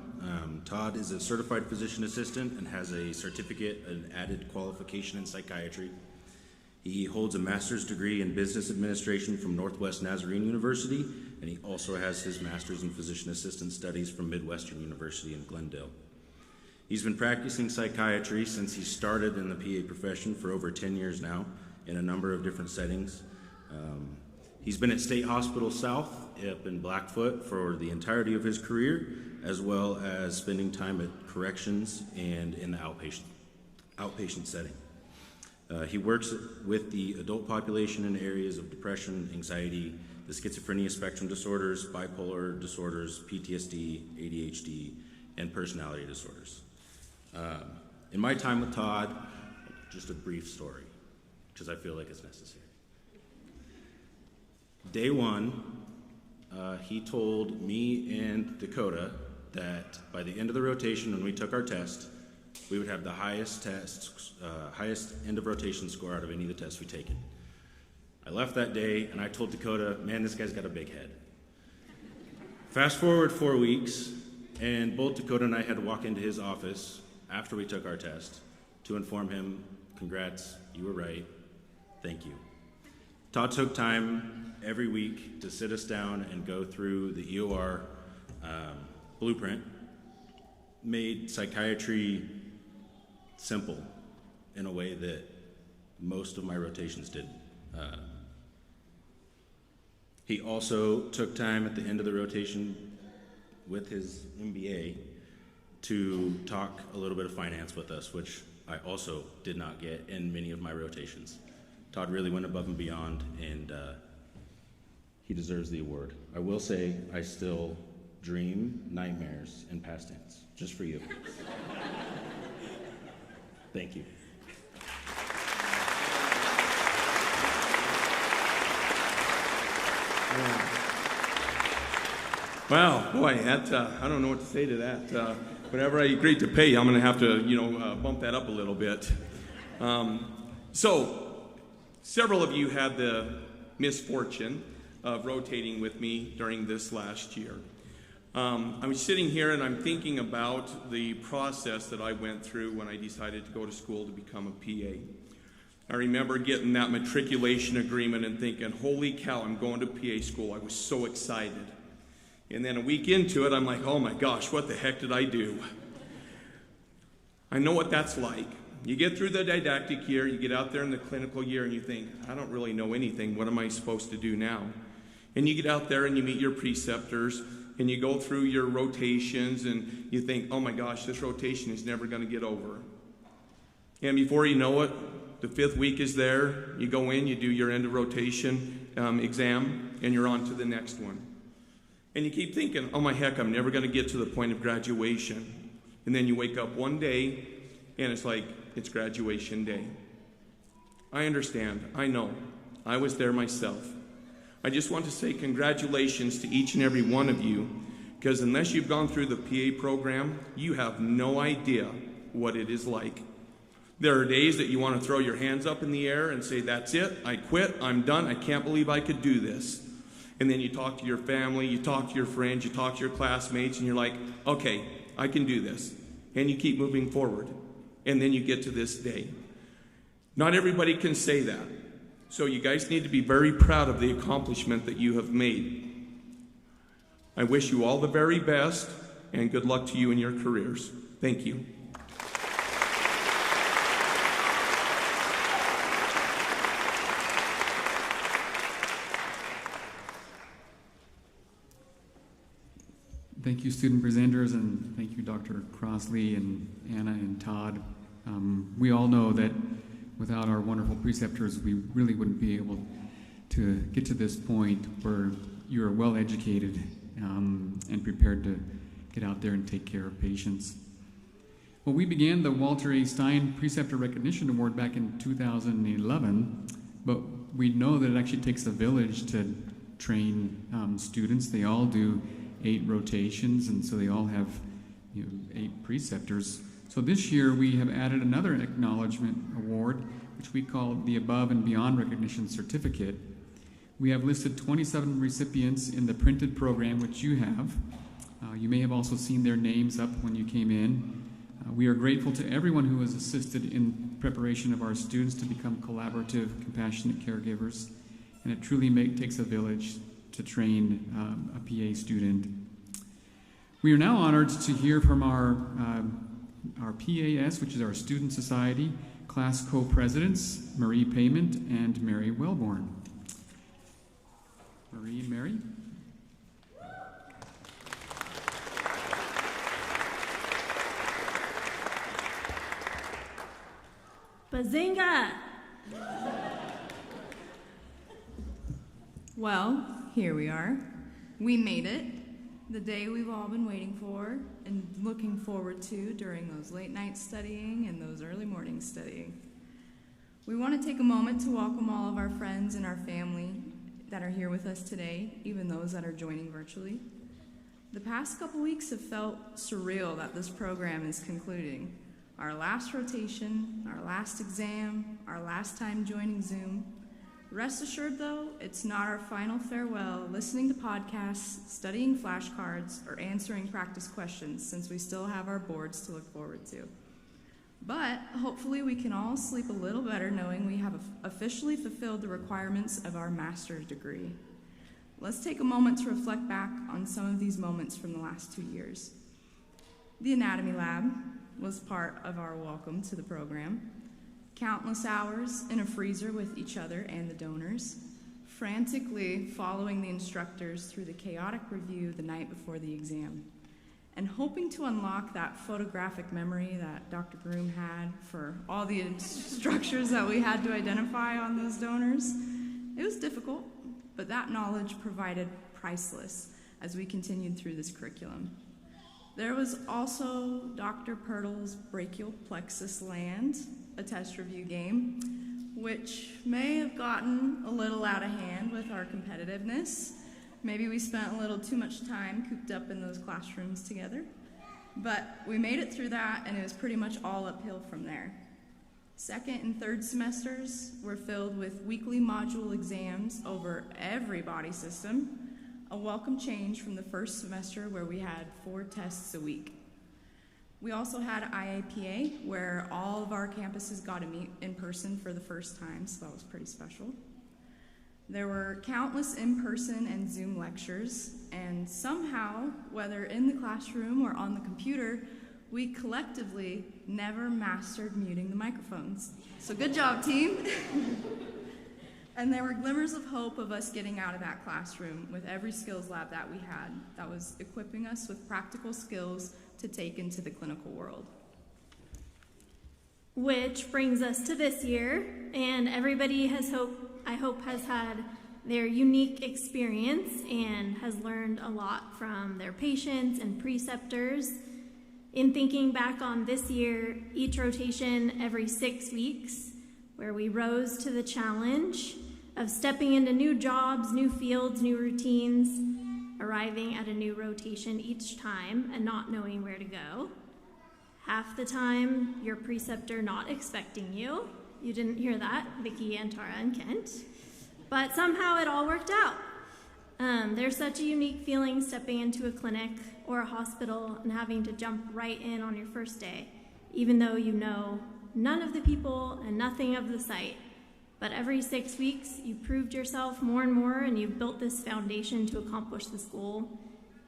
Todd is a certified physician assistant and has a certificate and added qualification in psychiatry. He holds a master's degree in business administration from Northwest Nazarene University, and he also has his master's in physician assistant studies from Midwestern University in Glendale. He's been practicing psychiatry since he started in the PA profession for over 10 years now in a number of different settings. He's been at State Hospital South up in Blackfoot for the entirety of his career, as well as spending time at corrections and in the outpatient setting. He works with the adult population in areas of depression, anxiety, the schizophrenia spectrum disorders, bipolar disorders, PTSD, ADHD, and personality disorders. In my time with Todd, just a brief story, because I feel like it's necessary. Day one, he told me and Dakota that by the end of the rotation, when we took our test, we would have the highest end of rotation score out of any of the tests we'd taken. I left that day and I told Dakota, man, this guy's got a big head. Fast forward 4 weeks, and both Dakota and I had to walk into his office after we took our test to inform him, congrats, you were right, thank you. Todd took time every week to sit us down and go through the EOR blueprint, made psychiatry simple in a way that most of my rotations didn't. He also took time at the end of the rotation with his MBA to talk a little bit of finance with us, which I also did not get in many of my rotations. Todd really went above and beyond, and he deserves the award. I will say I still dream nightmares in past tense, just for you. Thank you. Wow, boy, that, I don't know what to say to that. Whenever I agreed to pay, I'm going to have to, bump that up a little bit. So, several of you had the misfortune of rotating with me during this last year. I was sitting here and I'm thinking about the process that I went through when I decided to go to school to become a PA. I remember getting that matriculation agreement and thinking, holy cow, I'm going to PA school. I was so excited. And then a week into it, I'm like, oh my gosh, what the heck did I do? I know what that's like. You get through the didactic year, you get out there in the clinical year, and you think, I don't really know anything. What am I supposed to do now? And you get out there and you meet your preceptors, and you go through your rotations, and you think, oh my gosh, this rotation is never going to get over. And before you know it, the 5th week is there. You go in, you do your end of rotation exam, and you're on to the next one. And you keep thinking, oh my heck, I'm never going to get to the point of graduation. And then you wake up one day, and it's like, it's graduation day. I understand. I know. I was there myself. I just want to say congratulations to each and every one of you, because unless you've gone through the PA program, you have no idea what it is like. There are days that you want to throw your hands up in the air and say, that's it, I quit, I'm done, I can't believe I could do this. And then you talk to your family, you talk to your friends, you talk to your classmates, and you're like, okay, I can do this. And you keep moving forward. And then you get to this day. Not everybody can say that. So you guys need to be very proud of the accomplishment that you have made. I wish you all the very best, and good luck to you in your careers. Thank you. Thank you, student presenters, and thank you, Dr. Crossley and Anna and Todd. We all know that without our wonderful preceptors, we really wouldn't be able to get to this point where you're well educated and prepared to get out there and take care of patients. Well, we began the Walter A. Stein Preceptor Recognition Award back in 2011, but we know that it actually takes a village to train students. They all do 8 rotations, and so they all have 8 preceptors. So this year we have added another acknowledgement award, which we call the Above and Beyond Recognition Certificate. We have listed 27 recipients in the printed program, which you have. You may have also seen their names up when you came in. We are grateful to everyone who has assisted in preparation of our students to become collaborative, compassionate caregivers, and it truly takes a village to train a PA student. We are now honored to hear from our PAS, which is our Student Society, class co-presidents, Marie Payment and Mary Wellborn. Marie and Mary. Bazinga! Well, here we are. We made it. The day we've all been waiting for and looking forward to during those late nights studying and those early mornings studying. We want to take a moment to welcome all of our friends and our family that are here with us today, even those that are joining virtually. The past couple weeks have felt surreal that this program is concluding. Our last rotation, our last exam, our last time joining Zoom. Rest assured, though, it's not our final farewell listening to podcasts, studying flashcards, or answering practice questions, since we still have our boards to look forward to. But hopefully we can all sleep a little better knowing we have officially fulfilled the requirements of our master's degree. Let's take a moment to reflect back on some of these moments from the last 2 years. The anatomy lab was part of our welcome to the program. Countless hours in a freezer with each other and the donors, frantically following the instructors through the chaotic review the night before the exam, and hoping to unlock that photographic memory that Dr. Groom had for all the structures that we had to identify on those donors. It was difficult, but that knowledge provided priceless as we continued through this curriculum. There was also Dr. Pirtle's brachial plexus land, a test review game, which may have gotten a little out of hand with our competitiveness. Maybe we spent a little too much time cooped up in those classrooms together. But we made it through that, and it was pretty much all uphill from there. Second and third semesters were filled with weekly module exams over every body system, a welcome change from the first semester where we had 4 tests a week. We also had IAPA, where all of our campuses got to meet in person for the first time, so that was pretty special. There were countless in-person and Zoom lectures, and somehow, whether in the classroom or on the computer, we collectively never mastered muting the microphones. So good job, team. And there were glimmers of hope of us getting out of that classroom with every skills lab that we had that was equipping us with practical skills to take into the clinical world. Which brings us to this year, and everybody I hope has had their unique experience and has learned a lot from their patients and preceptors. In thinking back on this year, each rotation every 6 weeks, where we rose to the challenge of stepping into new jobs, new fields, new routines, arriving at a new rotation each time and not knowing where to go. Half the time, your preceptor not expecting you. You didn't hear that, Vicki and Tara and Kent. But somehow it all worked out. There's such a unique feeling stepping into a clinic or a hospital and having to jump right in on your first day, even though you know none of the people and nothing of the site. But every 6 weeks, you proved yourself more and more, and you've built this foundation to accomplish this goal.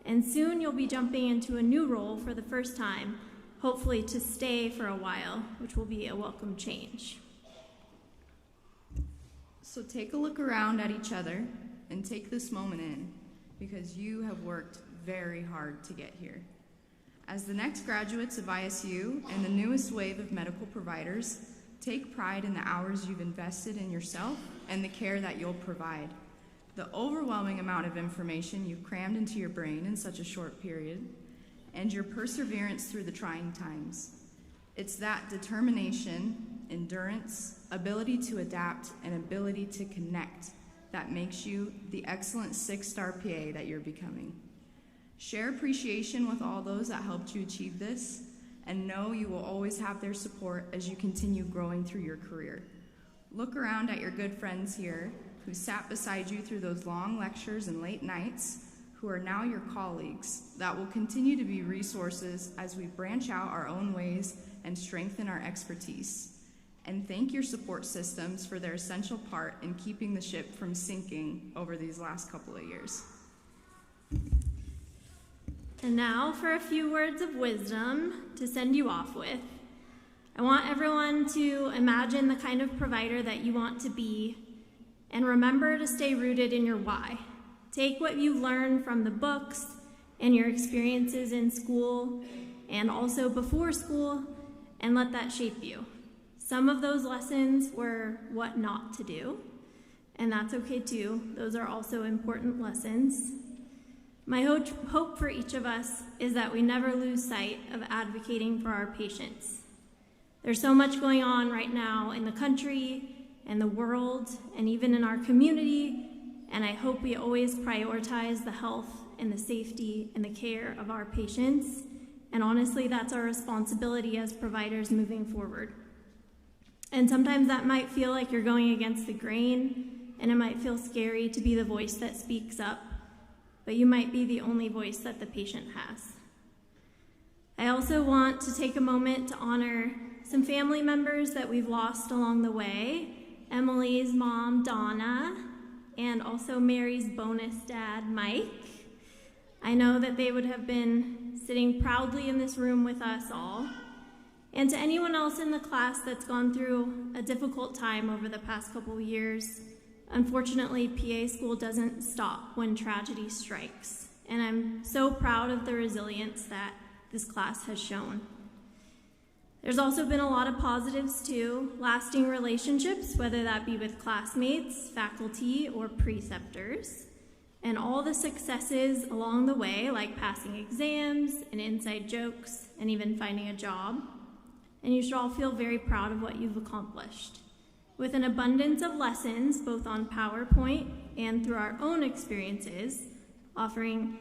And soon you'll be jumping into a new role for the first time, hopefully to stay for a while, which will be a welcome change. So take a look around at each other and take this moment in, because you have worked very hard to get here. As the next graduates of ISU and the newest wave of medical providers, take pride in the hours you've invested in yourself and the care that you'll provide. The overwhelming amount of information you've crammed into your brain in such a short period, and your perseverance through the trying times. It's that determination, endurance, ability to adapt, and ability to connect that makes you the excellent 6-star PA that you're becoming. Share appreciation with all those that helped you achieve this, and know you will always have their support as you continue growing through your career. Look around at your good friends here who sat beside you through those long lectures and late nights, who are now your colleagues, that will continue to be resources as we branch out our own ways and strengthen our expertise. And thank your support systems for their essential part in keeping the ship from sinking over these last couple of years. And now for a few words of wisdom to send you off with. I want everyone to imagine the kind of provider that you want to be, and remember to stay rooted in your why. Take what you've learned from the books and your experiences in school and also before school, and let that shape you. Some of those lessons were what not to do, and that's okay too. Those are also important lessons. My hope for each of us is that we never lose sight of advocating for our patients. There's so much going on right now in the country and the world and even in our community, and I hope we always prioritize the health and the safety and the care of our patients. And honestly, that's our responsibility as providers moving forward. And sometimes that might feel like you're going against the grain, and it might feel scary to be the voice that speaks up, but you might be the only voice that the patient has. I also want to take a moment to honor some family members that we've lost along the way. Emily's mom, Donna, and also Mary's bonus dad, Mike. I know that they would have been sitting proudly in this room with us all. And to anyone else in the class that's gone through a difficult time over the past couple of years, unfortunately, PA school doesn't stop when tragedy strikes. And I'm so proud of the resilience that this class has shown. There's also been a lot of positives too, lasting relationships, whether that be with classmates, faculty, or preceptors, and all the successes along the way, like passing exams and inside jokes, and even finding a job. And you should all feel very proud of what you've accomplished. With an abundance of lessons, both on PowerPoint and through our own experiences, offering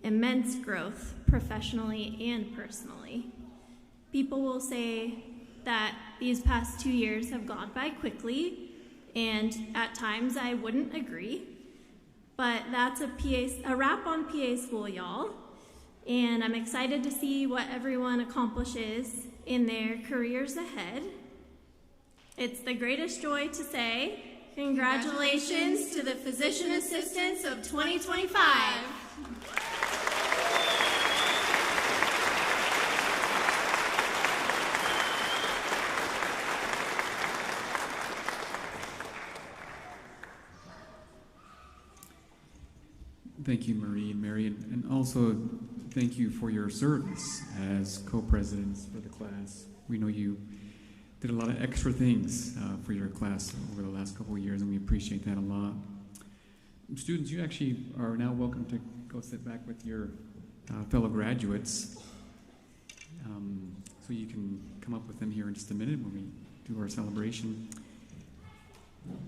immense growth professionally and personally. People will say that these past 2 years have gone by quickly, and at times I wouldn't agree, but that's a wrap on PA school, y'all. And I'm excited to see what everyone accomplishes in their careers ahead. It's the greatest joy to say, congratulations to the physician assistants of 2025. Thank you, Marie and Mary, and also thank you for your service as co-presidents for the class. We know you did a lot of extra things for your class over the last couple of years, and we appreciate that a lot. Students, you actually are now welcome to go sit back with your fellow graduates. So you can come up with them here in just a minute when we do our celebration.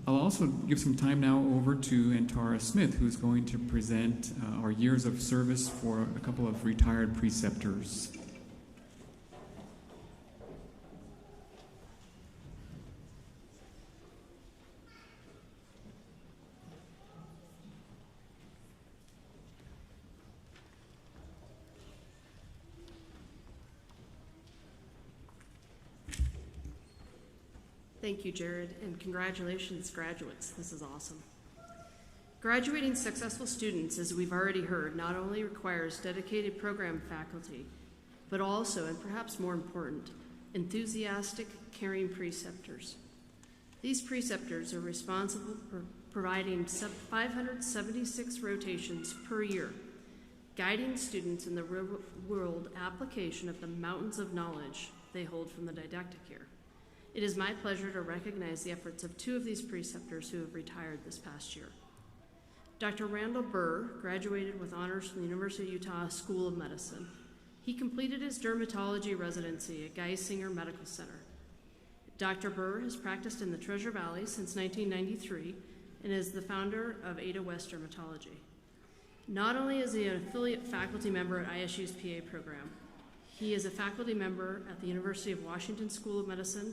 I'll also give some time now over to Antara Smith, who's going to present our years of service for a couple of retired preceptors. Thank you, Jared, and congratulations, graduates. This is awesome. Graduating successful students, as we've already heard, not only requires dedicated program faculty, but also, and perhaps more important, enthusiastic, caring preceptors. These preceptors are responsible for providing 576 rotations per year, guiding students in the real-world application of the mountains of knowledge they hold from the didactic year. It is my pleasure to recognize the efforts of two of these preceptors who have retired this past year. Dr. Randall Burr graduated with honors from the University of Utah School of Medicine. He completed his dermatology residency at Geisinger Medical Center. Dr. Burr has practiced in the Treasure Valley since 1993 and is the founder of Ada West Dermatology. Not only is he an affiliate faculty member at ISU's PA program, he is a faculty member at the University of Washington School of Medicine,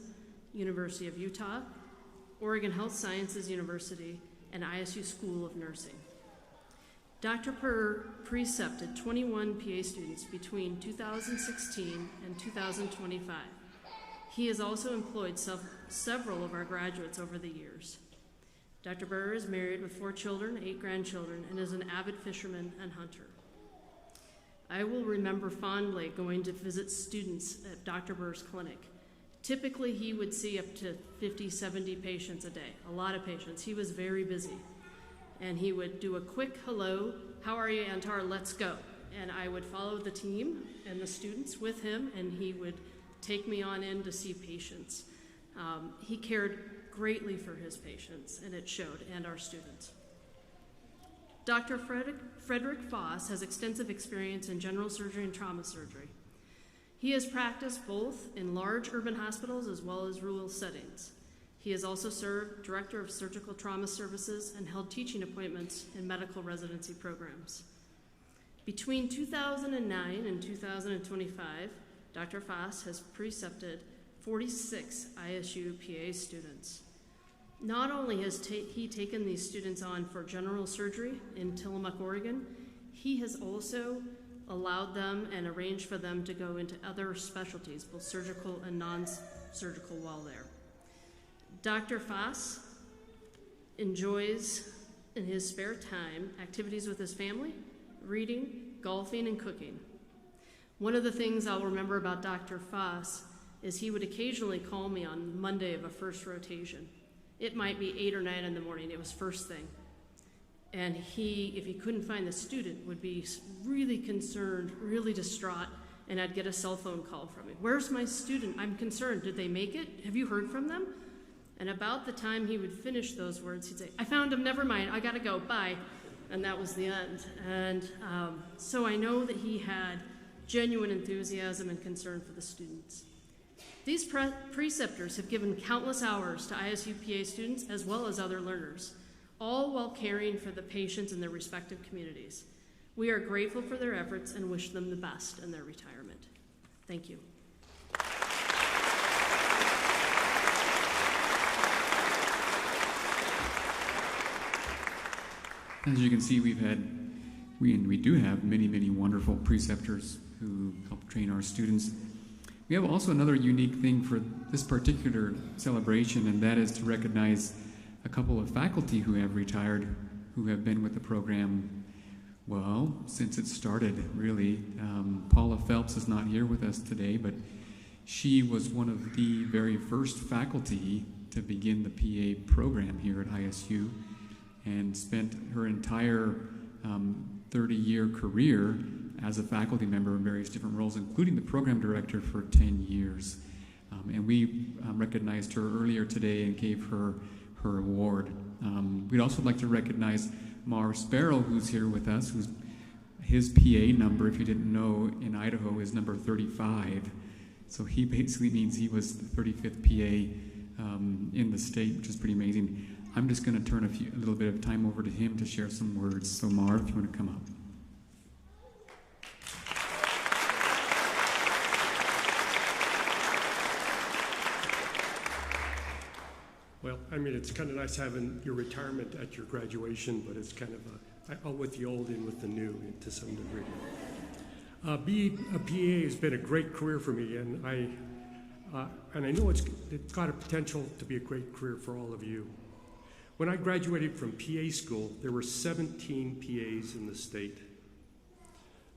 University of Utah, Oregon Health Sciences University, and ISU School of Nursing. Dr. Burr precepted 21 PA students between 2016 and 2025. He has also employed several of our graduates over the years. Dr. Burr is married with 4 children, 8 grandchildren, and is an avid fisherman and hunter. I will remember fondly going to visit students at Dr. Burr's clinic. Typically, he would see up to 50, 70 patients a day, a lot of patients. He was very busy. And he would do a quick hello, how are you, Antar, let's go. And I would follow the team and the students with him, and he would take me on in to see patients. He cared greatly for his patients, and it showed, and our students. Dr. Frederick Foss has extensive experience in general surgery and trauma surgery. He has practiced both in large urban hospitals as well as rural settings. He has also served Director of Surgical Trauma Services and held teaching appointments in medical residency programs. Between 2009 and 2025, Dr. Foss has precepted 46 ISU PA students. Not only has he taken these students on for general surgery in Tillamook, Oregon, he has also allowed them and arranged for them to go into other specialties, both surgical and non-surgical, while there. Dr. Foss enjoys, in his spare time, activities with his family, reading, golfing, and cooking. One of the things I'll remember about Dr. Foss is he would occasionally call me on Monday of a first rotation. It might be 8 or 9 in the morning. It was first thing. And he, if he couldn't find the student, would be really concerned, really distraught, and I'd get a cell phone call from him. Where's my student? I'm concerned. Did they make it? Have you heard from them? And about the time he would finish those words, he'd say, I found him, never mind, I gotta go, bye. And that was the end. And so I know that he had genuine enthusiasm and concern for the students. These preceptors have given countless hours to ISU PA students as well as other learners, all while caring for the patients in their respective communities. We are grateful for their efforts and wish them the best in their retirement. Thank you. As you can see, we do have many, many wonderful preceptors who help train our students. We have also another unique thing for this particular celebration, and that is to recognize a couple of faculty who have retired, who have been with the program, well, since it started, really. Paula Phelps is not here with us today, but she was one of the very first faculty to begin the PA program here at ISU and spent her entire 30-year career as a faculty member in various different roles, including the program director for 10 years. And we recognized her earlier today and gave her her award. We'd also like to recognize Mar Sparrow, who's here with us, who's his PA number, if you didn't know, in Idaho is number 35. So he basically means he was the 35th PA in the state, which is pretty amazing. I'm just going to turn a little bit of time over to him to share some words. So Mar, if you want to come up. Well, I mean, it's kind of nice having your retirement at your graduation, but it's kind of out with the old in with the new to some degree. Being a PA has been a great career for me, and I know it's got a potential to be a great career for all of you. When I graduated from PA school, there were 17 PAs in the state.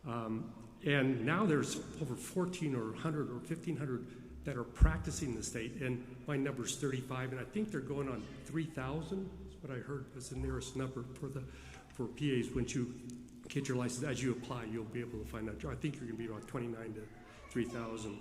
And now there's over 14 or 100 or 1,500 that are practicing in the state, and my number's 35, and I think they're going on 3,000, is what I heard was the nearest number for PAs. Once you get your license, as you apply, you'll be able to find that. I think you're going to be about 29 to 3,000.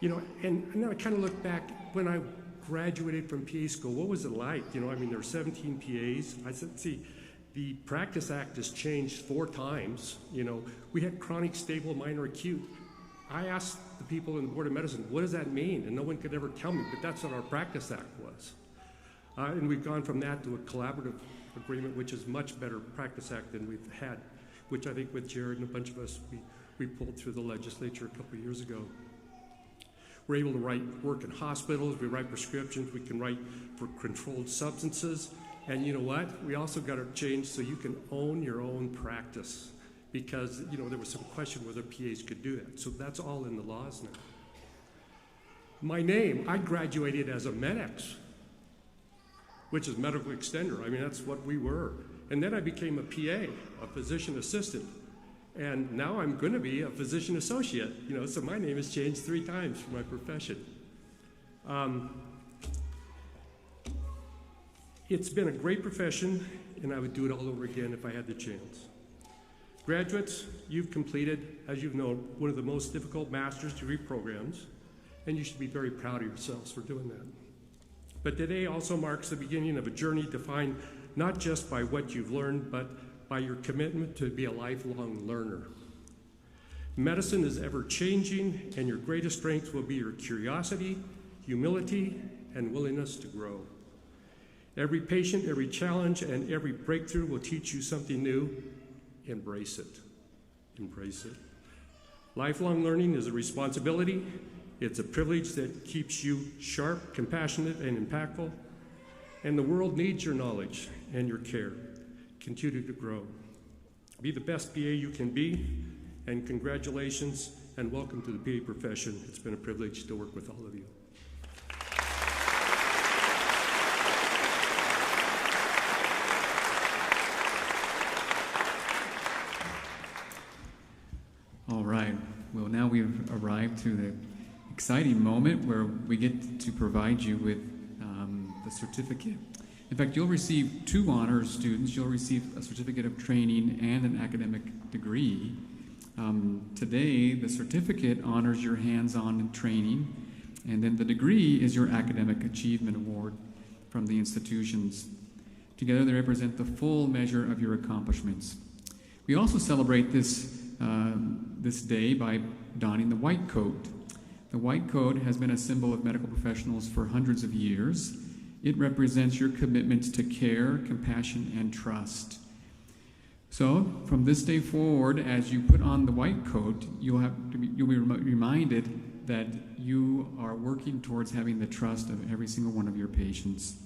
You know, and then I kind of look back, when I graduated from PA school, what was it like? You know, I mean, there were 17 PAs. I said, see, the Practice Act has changed 4 times. You know, we had chronic, stable, minor, acute. I asked the people in the Board of Medicine, what does that mean? And no one could ever tell me, but that's what our Practice Act was. And we've gone from that to a collaborative agreement, which is much better Practice Act than we've had, which I think with Jared and a bunch of us, we pulled through the legislature a couple of years ago. We're able to work in hospitals, we write prescriptions, we can write for controlled substances, and you know what? We also got it changed so you can own your own practice, because, you know, there was some question whether PAs could do that. So that's all in the laws now. My name, I graduated as a MEDEX, which is medical extender. I mean, that's what we were. And then I became a PA, a physician assistant. And now I'm going to be a physician associate. You know, so my name has changed 3 times for my profession. It's been a great profession, and I would do it all over again if I had the chance. Graduates, you've completed, as you know, one of the most difficult master's degree programs, and you should be very proud of yourselves for doing that. But today also marks the beginning of a journey defined not just by what you've learned, but by your commitment to be a lifelong learner. Medicine is ever changing, and your greatest strength will be your curiosity, humility, and willingness to grow. Every patient, every challenge, and every breakthrough will teach you something new. Embrace it. Embrace it. Lifelong learning is a responsibility. It's a privilege that keeps you sharp, compassionate, and impactful. And the world needs your knowledge and your care. Continue to grow. Be the best PA you can be, and congratulations and welcome to the PA profession. It's been a privilege to work with all of you. All right. Well, now we've arrived to the exciting moment where we get to provide you with the certificate. In fact, you'll receive 2 honors students. You'll receive a certificate of training and an academic degree. Today, the certificate honors your hands-on training, and then the degree is your academic achievement award from the institutions. Together, they represent the full measure of your accomplishments. We also celebrate this day by donning the white coat. The white coat has been a symbol of medical professionals for hundreds of years. It represents your commitment to care, compassion, and trust. So, from this day forward, as you put on the white coat, you'll be reminded that you are working towards having the trust of every single one of your patients.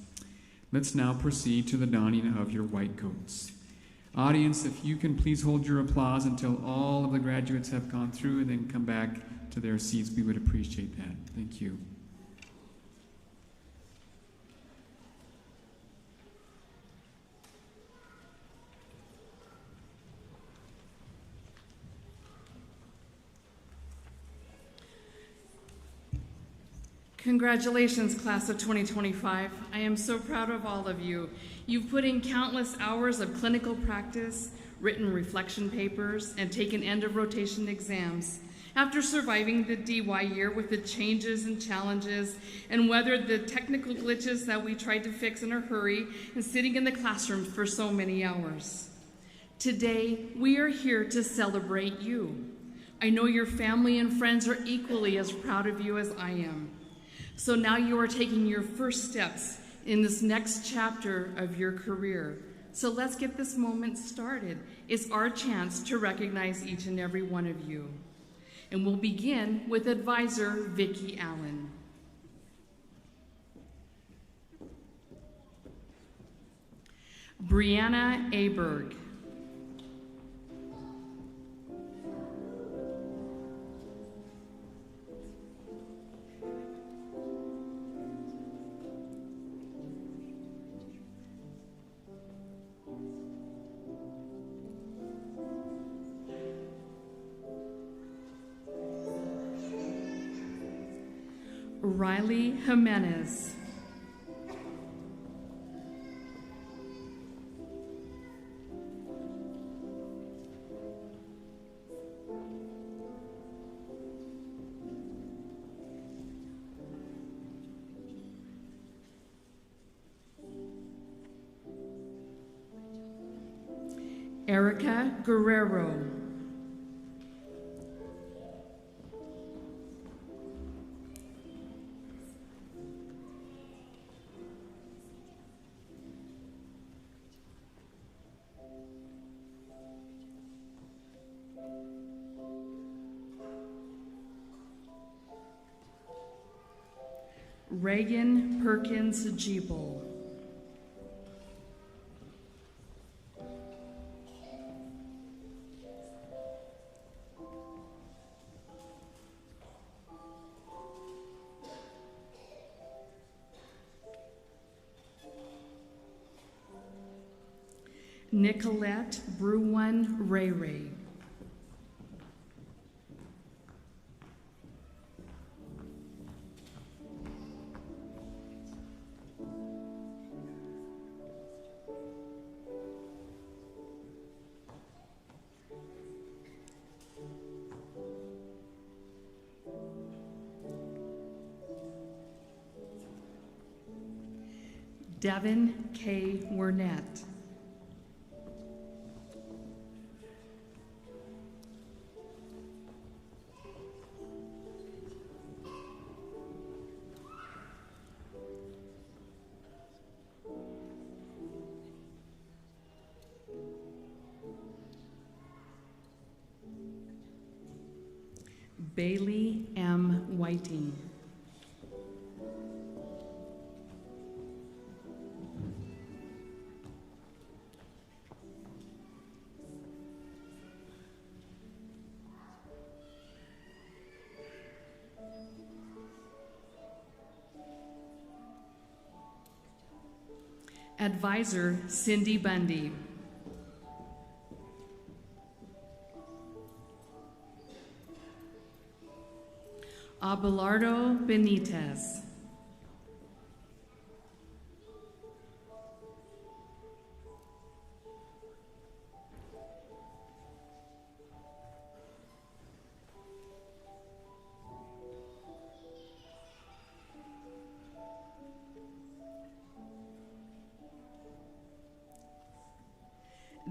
Let's now proceed to the donning of your white coats. Audience, if you can please hold your applause until all of the graduates have gone through and then come back to their seats, we would appreciate that. Thank you. Congratulations, class of 2025. I am so proud of all of you. You've put in countless hours of clinical practice, written reflection papers, and taken end-of-rotation exams. After surviving the DY year with the changes and challenges and weathered the technical glitches that we tried to fix in a hurry and sitting in the classroom for so many hours. Today, we are here to celebrate you. I know your family and friends are equally as proud of you as I am. So now you are taking your first steps in this next chapter of your career. So let's get this moment started. It's our chance to recognize each and every one of you. And we'll begin with advisor Vicki Allen. Brianna Aberg. Riley Jimenez. Erica Guerrero. Reagan Perkins Jeeble. Nicolette Bruin Ray Ray. Devin K. Wernett. Bailey M. Whiting. Advisor Cindy Bundy. Abelardo Benitez.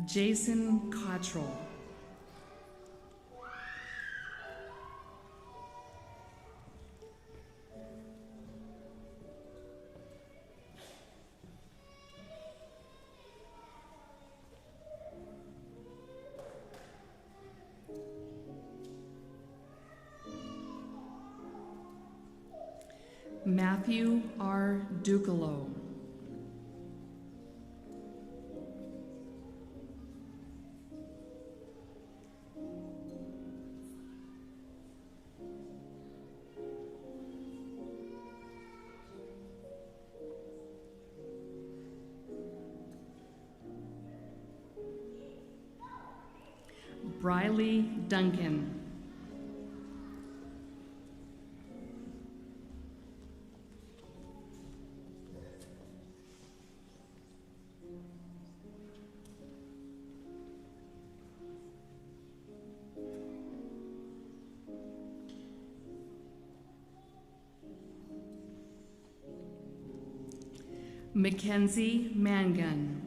Jason Cottrell. Matthew R. Ducalo. Briley Duncan. Mackenzie Mangan.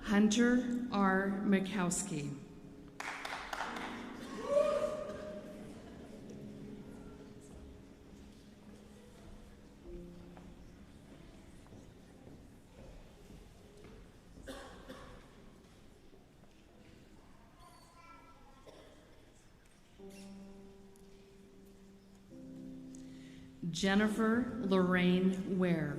Hunter R. Mikowski. Jennifer Lorraine Ware.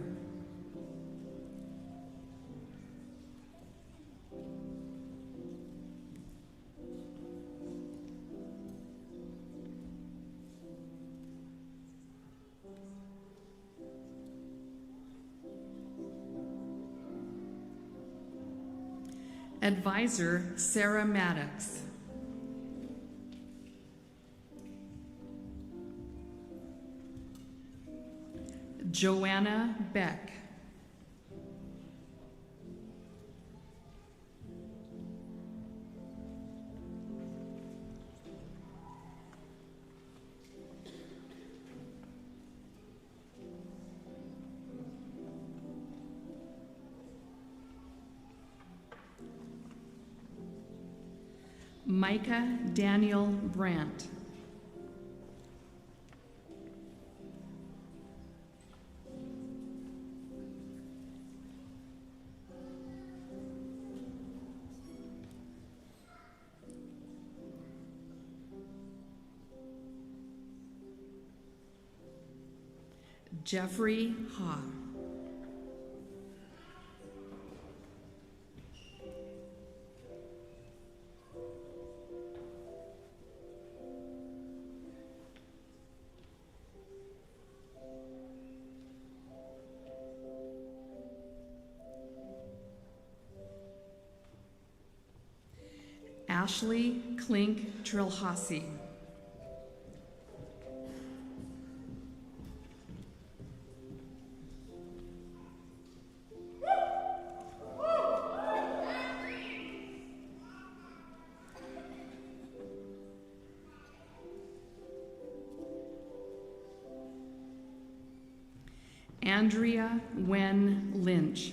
Advisor Sarah Maddox. Joanna Beck. Micah Daniel Brandt. Jeffrey Ha. Ashley Klink Trilhasi. Andrea Wen Lynch.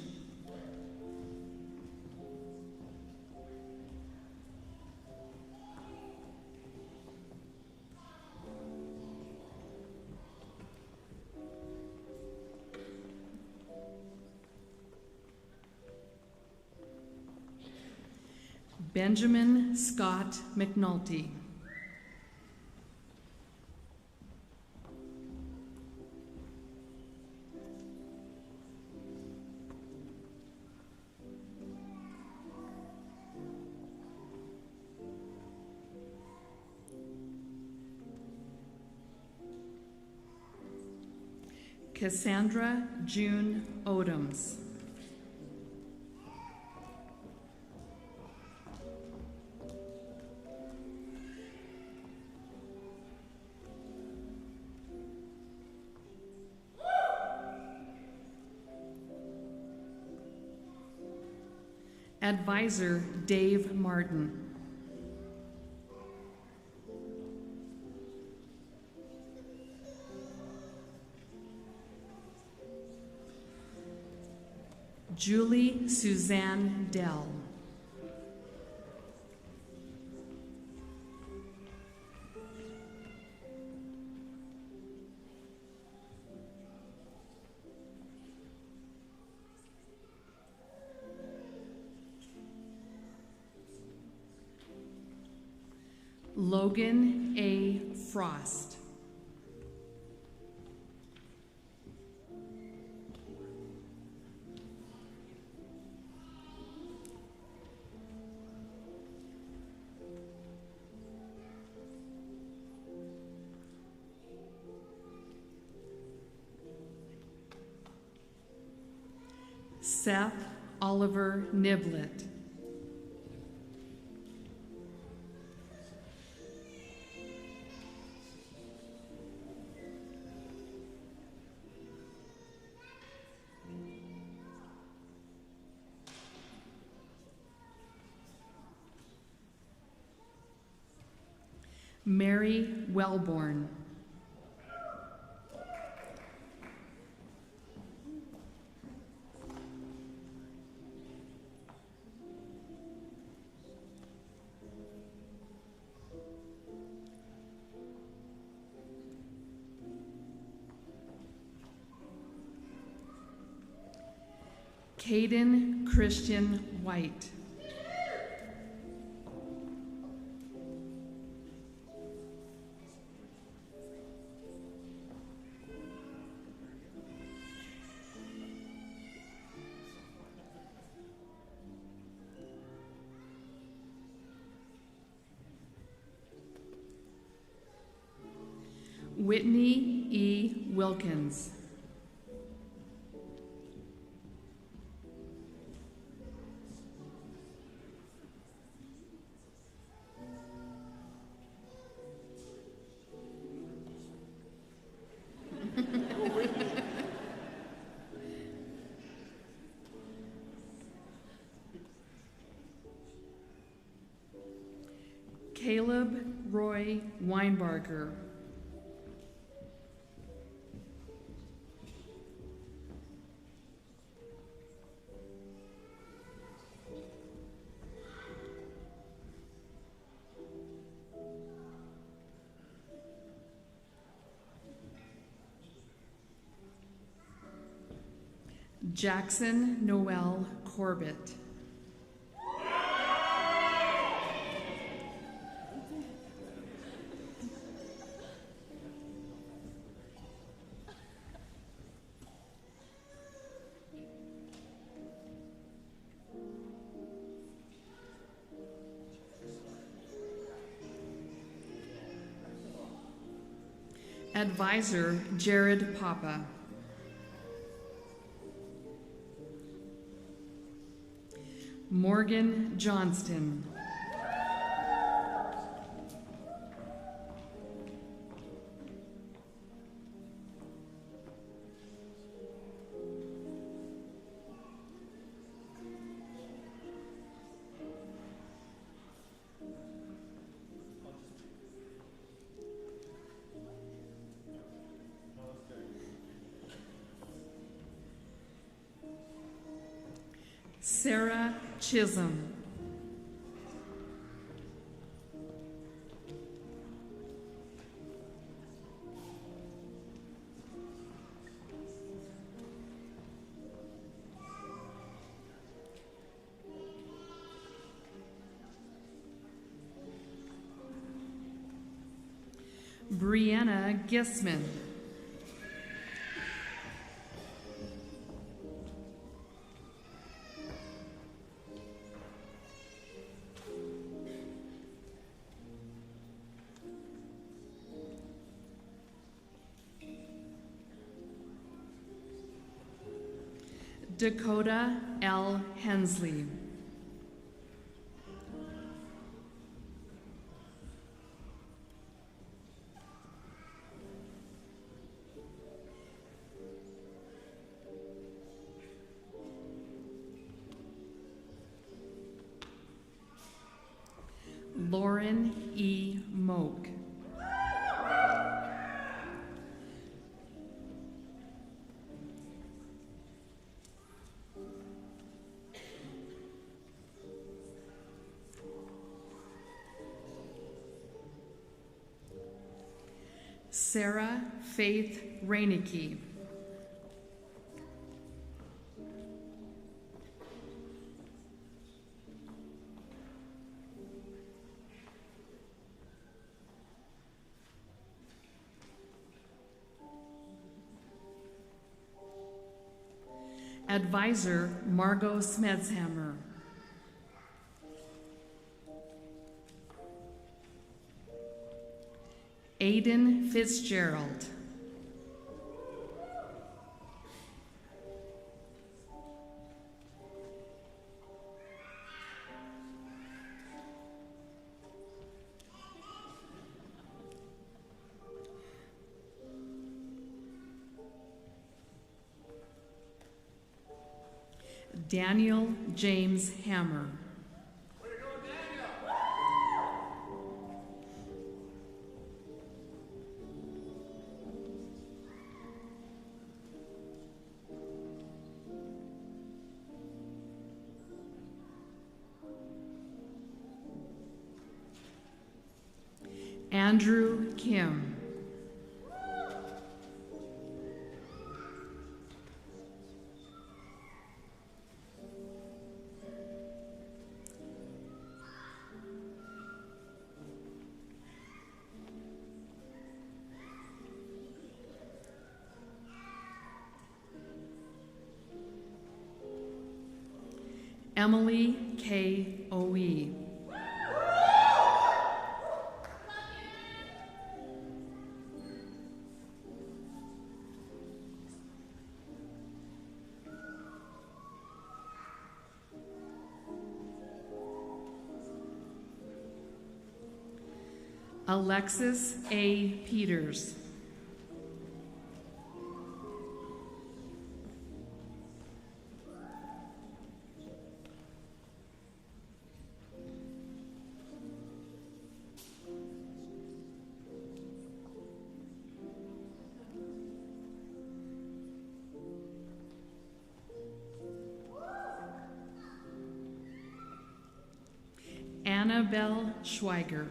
Benjamin Scott McNulty. Cassandra June Odoms. Advisor Dave Martin. Julie Suzanne Dell. Logan A. Frost. Seth Oliver Niblett. Mary Wellborn. Caden Christian White. Whitney E. Wilkins. Caleb Roy Weinbarger. Jackson Noel Corbett. Advisor Jared Papa. Morgan Johnston. Sarah Chisholm. Brianna Gissman. Dakota L. Hensley. Lauren E. Moak. Sarah Faith Reinecke. Advisor Margot Smedshammer. Aiden Fitzgerald. Daniel James Hammer. Andrew Kim. Emily K. Oe. Alexis A. Peters. Annabelle Schweiger.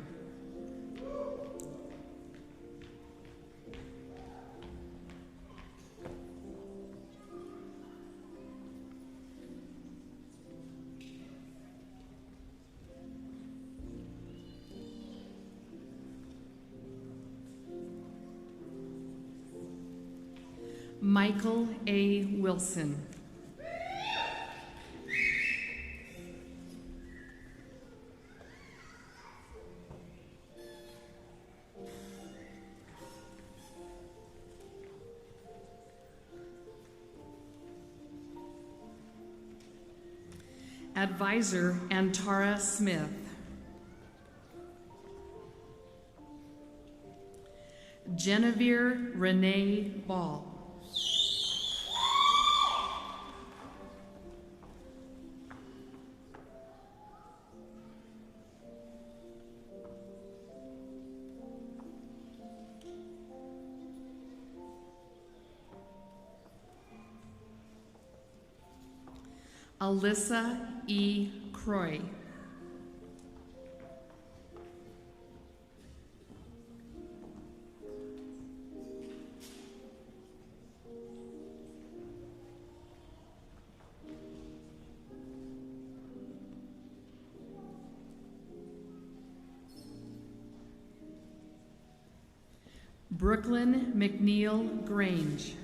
Michael A. Wilson. Advisor Antara Smith. Genevieve Renee Ball. Alyssa E. Croy. Brooklyn McNeil Grange.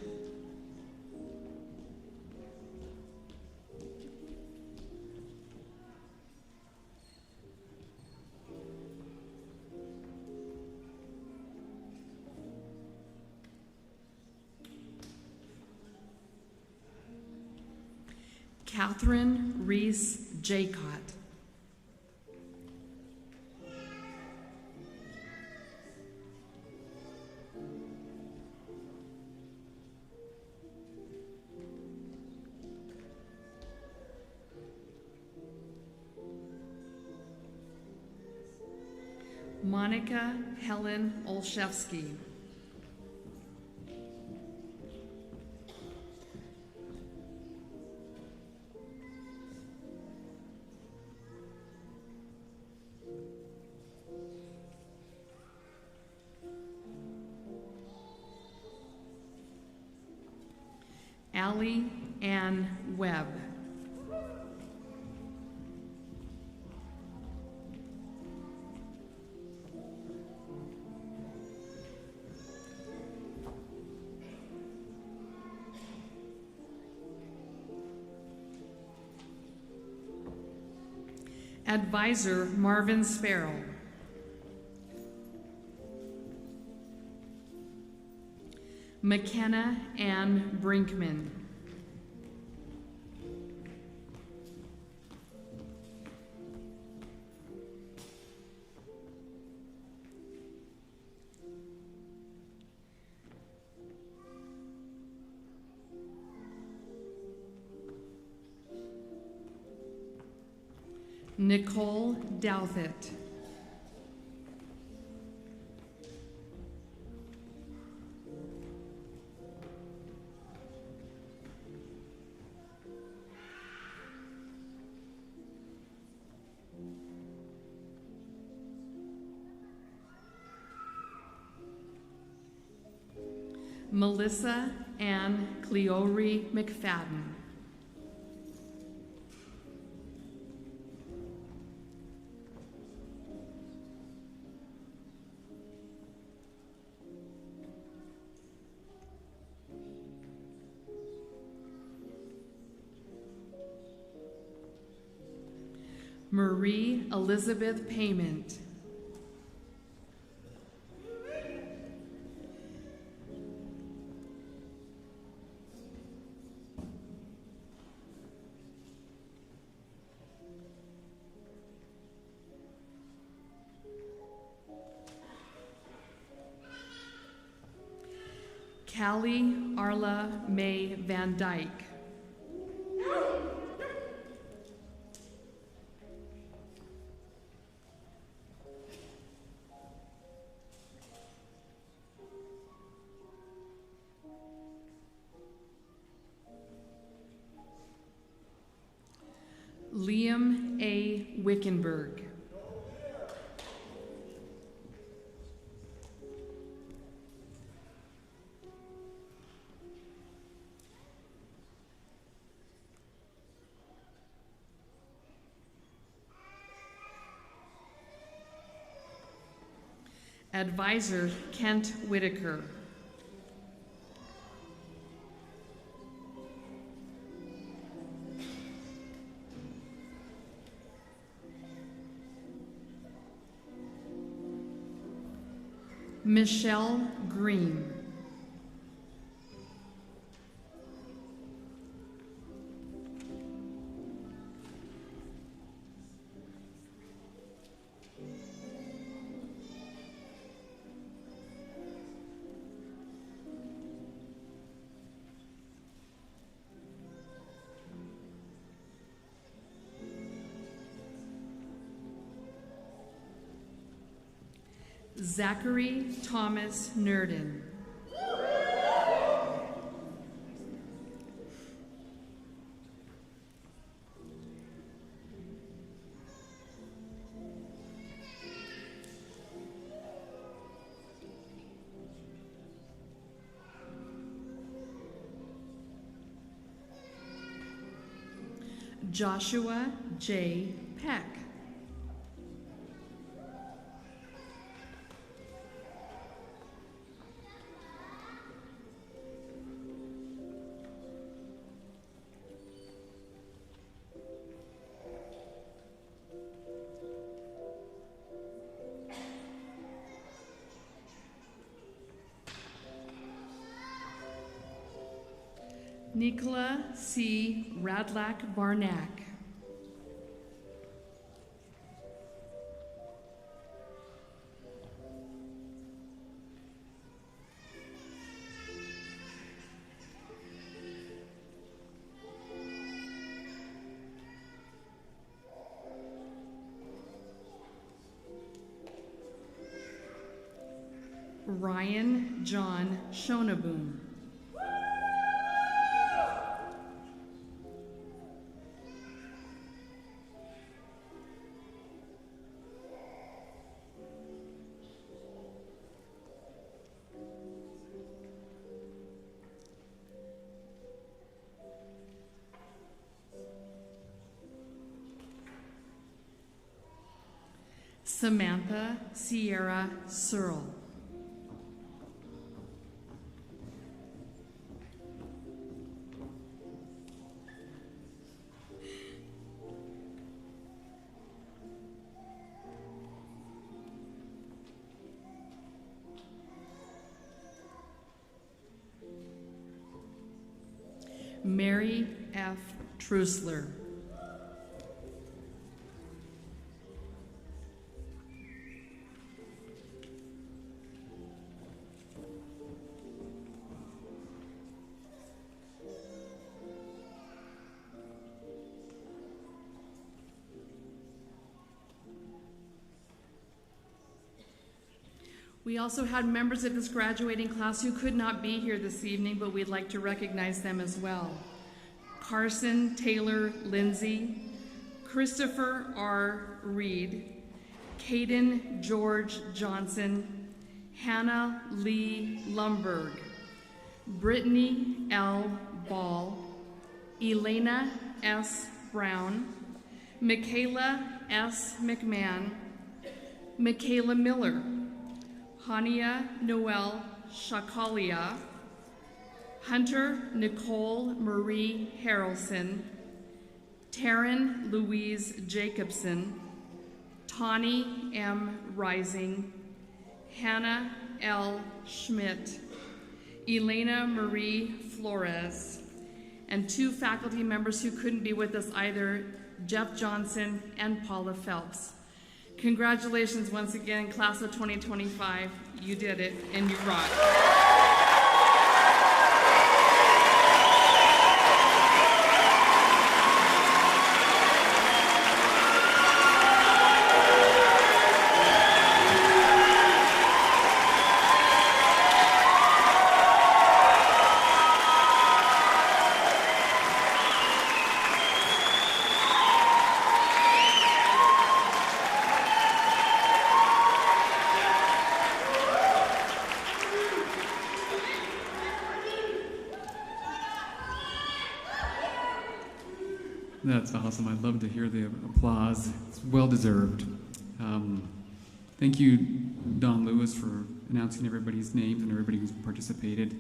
Catherine Reese Jaycott. Monica Helen Olszewski. Allie Ann Webb. Advisor Marvin Sparrow. McKenna Ann Brinkman. Nicole Douthit. Melissa Ann Cleory McFadden. Marie Elizabeth Payment. Callie Arla May Van Dyke. Liam A. Wickenberg. Advisor Kent Whitaker. Michelle Green. Zachary Thomas Nurden. Joshua J. Peck. Nicola C. Radlack Barnack. Ryan John Shonaboom. Samantha Sierra Searle. Mary F. Trusler. We also had members of this graduating class who could not be here this evening, but we'd like to recognize them as well. Carson Taylor Lindsay, Christopher R. Reed, Caden George Johnson, Hannah Lee Lumberg, Brittany L. Ball, Elena S. Brown, Michaela S. McMahon, Michaela Miller, Hania Noel Shakalia, Hunter Nicole Marie Harrelson, Taryn Louise Jacobson, Tawny M. Rising, Hannah L. Schmidt, Elena Marie Flores, and 2 faculty members who couldn't be with us either, Jeff Johnson and Paula Phelps. Congratulations once again, class of 2025. You did it, and you rock. That's awesome. I'd love to hear the applause. It's well-deserved. Thank you, Don Lewis, for announcing everybody's names and everybody who's participated.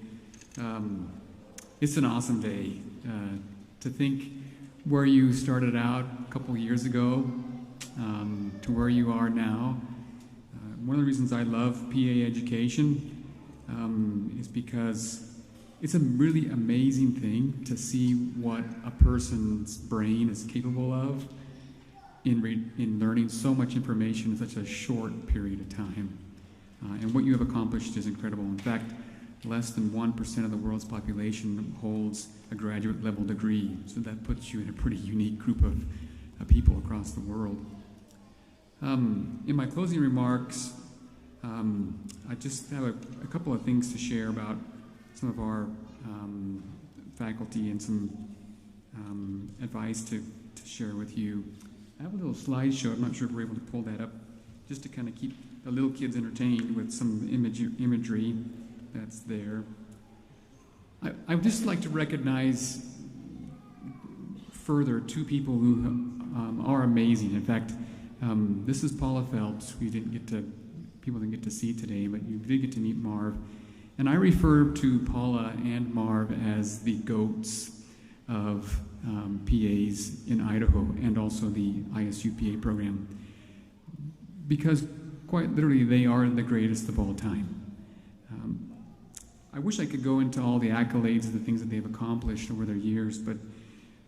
It's an awesome day. To think where you started out a couple years ago to where you are now. One of the reasons I love PA education is because it's a really amazing thing to see what a person's brain is capable of in learning so much information in such a short period of time. And what you have accomplished is incredible. In fact, less than 1% of the world's population holds a graduate level degree, so that puts you in a pretty unique group of people across the world. In my closing remarks, I just have a couple of things to share about some of our faculty and some advice to share with you. I have a little slideshow. I'm not sure if we're able to pull that up, just to kind of keep the little kids entertained with some imagery that's there. I would just like to recognize further 2 people who are amazing. In fact, this is Paula Phelps. People didn't get to see today, but you did get to meet Marv. And I refer to Paula and Marv as the GOATs of PAs in Idaho and also the ISU PA program, because quite literally they are the greatest of all time. I wish I could go into all the accolades of the things that they've accomplished over their years, but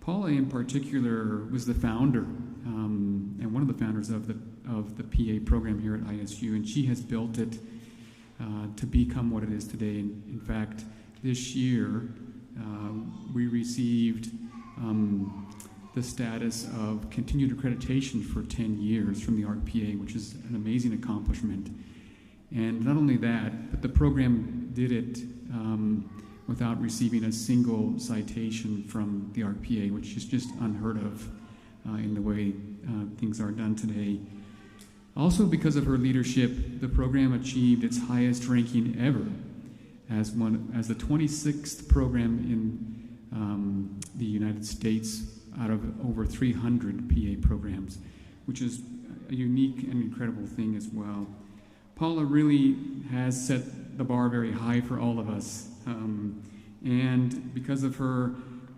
Paula in particular was the founder and one of the founders of the PA program here at ISU, and she has built it to become what it is today. In fact, this year we received the status of continued accreditation for 10 years from the ARC-PA, which is an amazing accomplishment. And not only that, but the program did it without receiving a single citation from the ARC-PA, which is just unheard of in the way things are done today. Also, because of her leadership, the program achieved its highest ranking ever as the 26th program in the United States out of over 300 PA programs, which is a unique and incredible thing as well. Paula really has set the bar very high for all of us, and because of her,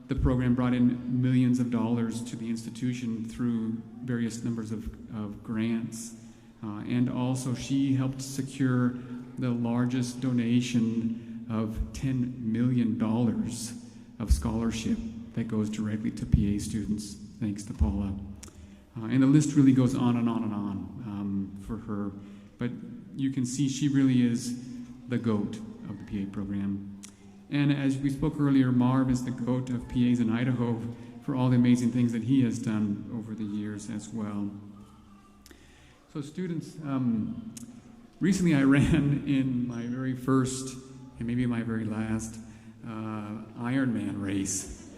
the program brought in millions of dollars to the institution through various numbers of grants. And also she helped secure the largest donation of $10 million of scholarship that goes directly to PA students, thanks to Paula. And the list really goes on and on and on for her. But you can see she really is the GOAT of the PA program. And as we spoke earlier, Marv is the GOAT of PAs in Idaho for all the amazing things that he has done over the years as well. So students, recently I ran in my very first, and maybe my very last, Ironman race.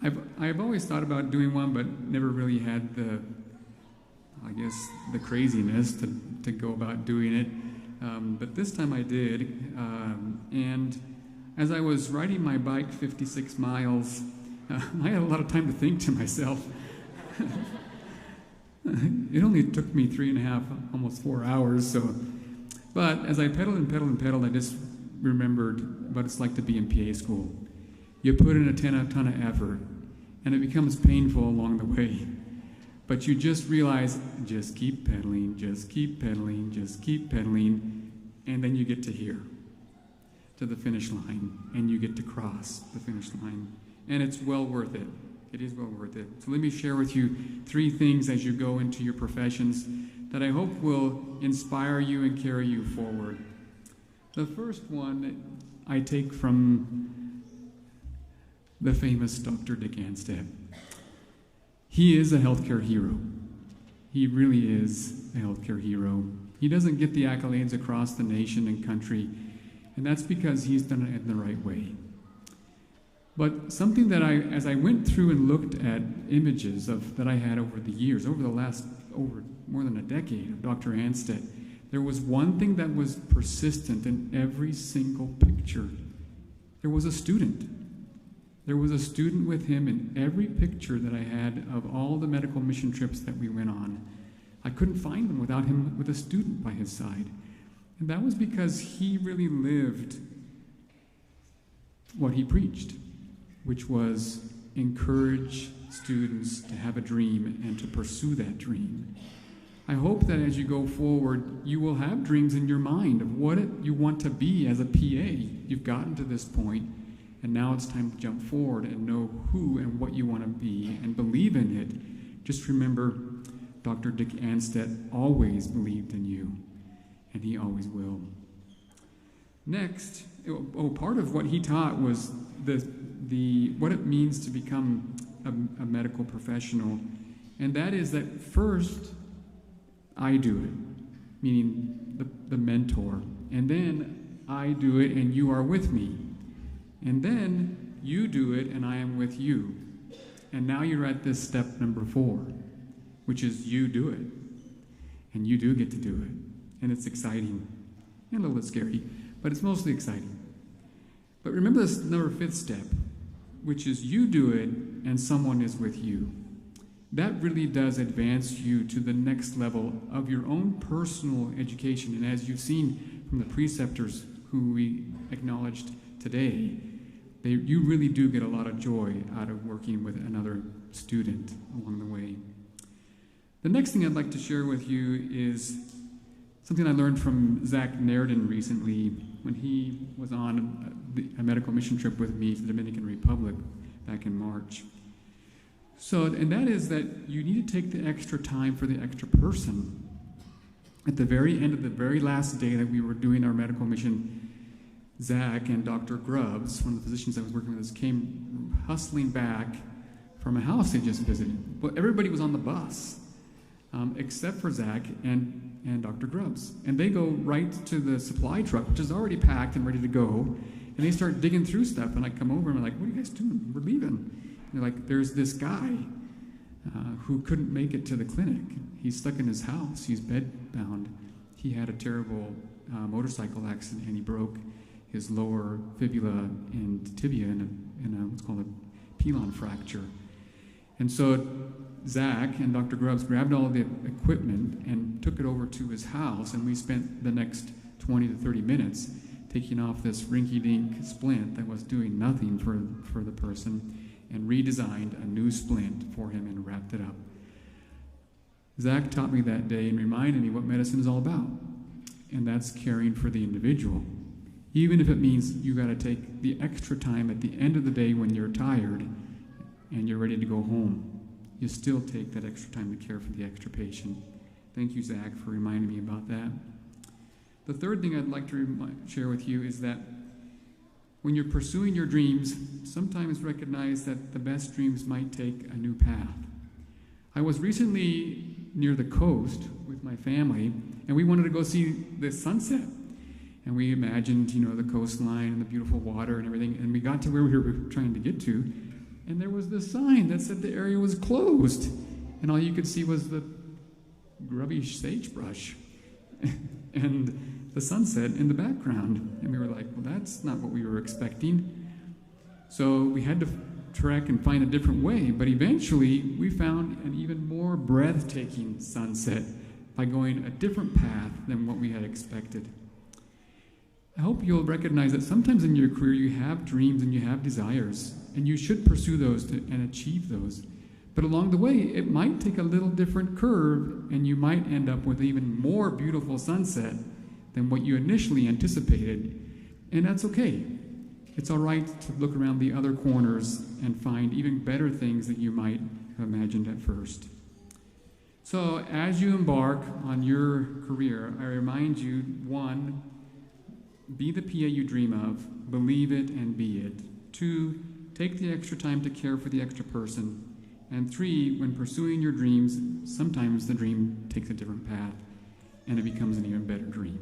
I've always thought about doing one, but never really had the craziness to go about doing it. but this time I did. And as I was riding my bike 56 miles, I had a lot of time to think to myself. It only took me 3.5, almost 4 hours. But as I pedaled and pedaled and pedaled, I just remembered what it's like to be in PA school. You put in a ton of effort, and it becomes painful along the way. But you just realize, just keep pedaling, just keep pedaling, just keep pedaling, and then you get to here, to the finish line, and you get to cross the finish line. And it's well worth it. It is well worth it. So let me share with you 3 things as you go into your professions that I hope will inspire you and carry you forward. The first one I take from the famous Dr. Dick Anstead. He is a healthcare hero. He really is a healthcare hero. He doesn't get the accolades across the nation and country, and that's because he's done it in the right way. But something that as I went through and looked at images that I had over the years, over more than a decade of Dr. Anstead, there was one thing that was persistent in every single picture. There was a student. There was a student with him in every picture that I had of all the medical mission trips that we went on. I couldn't find them without him with a student by his side. And that was because he really lived what he preached, which was encourage students to have a dream and to pursue that dream. I hope that as you go forward, you will have dreams in your mind of what you want to be as a PA. You've gotten to this point, and now it's time to jump forward and know who and what you want to be and believe in it. Just remember, Dr. Dick Anstead always believed in you, and he always will. Next, part of what he taught was what it means to become a medical professional, and that is that first, I do it, meaning the mentor, and then I do it and you are with me, and then you do it and I am with you, and now you're at this step number 4, which is you do it, and you do get to do it, and it's exciting and a little bit scary, but it's mostly exciting. But remember this number 5th step, which is you do it and someone is with you. That really does advance you to the next level of your own personal education. And as you've seen from the preceptors who we acknowledged today, you really do get a lot of joy out of working with another student along the way. The next thing I'd like to share with you is something I learned from Zach Nerdin recently when he was on a medical mission trip with me to the Dominican Republic back in March. And that is that you need to take the extra time for the extra person. At the very end of the very last day that we were doing our medical mission, Zach and Dr. Grubbs, one of the physicians I was working with, came hustling back from a house they just visited. Well, everybody was on the bus, except for Zach and Dr. Grubbs. And they go right to the supply truck, which is already packed and ready to go, and they start digging through stuff. And I come over and I'm like, what are you guys doing? We're leaving. And they're like, there's this guy who couldn't make it to the clinic. He's stuck in his house. He's bedbound. He had a terrible motorcycle accident, and he broke his lower fibula and tibia in a what's called a pilon fracture. And so Zach and Dr. Grubbs grabbed all of the equipment and took it over to his house, and we spent the next 20 to 30 minutes taking off this rinky-dink splint that was doing nothing for the person, and redesigned a new splint for him and wrapped it up. Zach taught me that day and reminded me what medicine is all about, and that's caring for the individual. Even if it means you got to take the extra time at the end of the day when you're tired and you're ready to go home, you still take that extra time to care for the extra patient. Thank you, Zach, for reminding me about that. The third thing I'd like to share with you is that when you're pursuing your dreams, sometimes recognize that the best dreams might take a new path. I was recently near the coast with my family, and we wanted to go see the sunset. And we imagined, the coastline and the beautiful water and everything, and we got to where we were trying to get to, and there was this sign that said the area was closed, and all you could see was the grubby sagebrush. And the sunset in the background. And we were like, well, that's not what we were expecting. So we had to trek and find a different way, but eventually we found an even more breathtaking sunset by going a different path than what we had expected. I hope you'll recognize that sometimes in your career you have dreams and you have desires, and you should pursue those and achieve those. But along the way, it might take a little different curve, and you might end up with even more beautiful sunset than what you initially anticipated, and that's okay. It's all right to look around the other corners and find even better things that you might have imagined at first. So as you embark on your career, I remind you, 1, be the PA you dream of, believe it and be it. 2, take the extra time to care for the extra person. And 3, when pursuing your dreams, sometimes the dream takes a different path and it becomes an even better dream.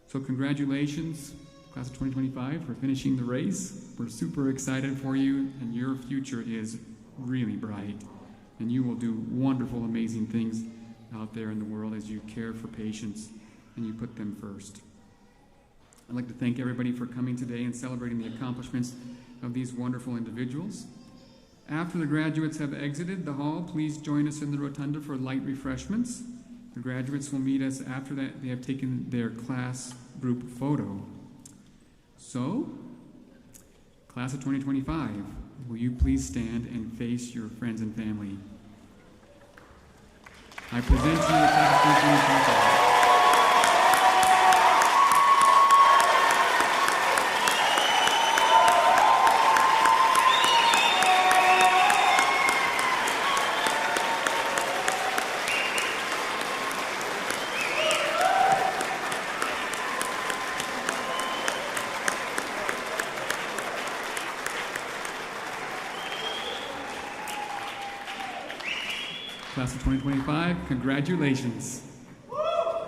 So congratulations, Class of 2025, for finishing the race. We're super excited for you, and your future is really bright. And you will do wonderful, amazing things out there in the world as you care for patients and you put them first. I'd like to thank everybody for coming today and celebrating the accomplishments of these wonderful individuals. After the graduates have exited the hall, please join us in the rotunda for light refreshments. The graduates will meet us after that they have taken their class group photo. So, Class of 2025, will you please stand and face your friends and family? I present to you the Class of 2025. Class of 2025, congratulations.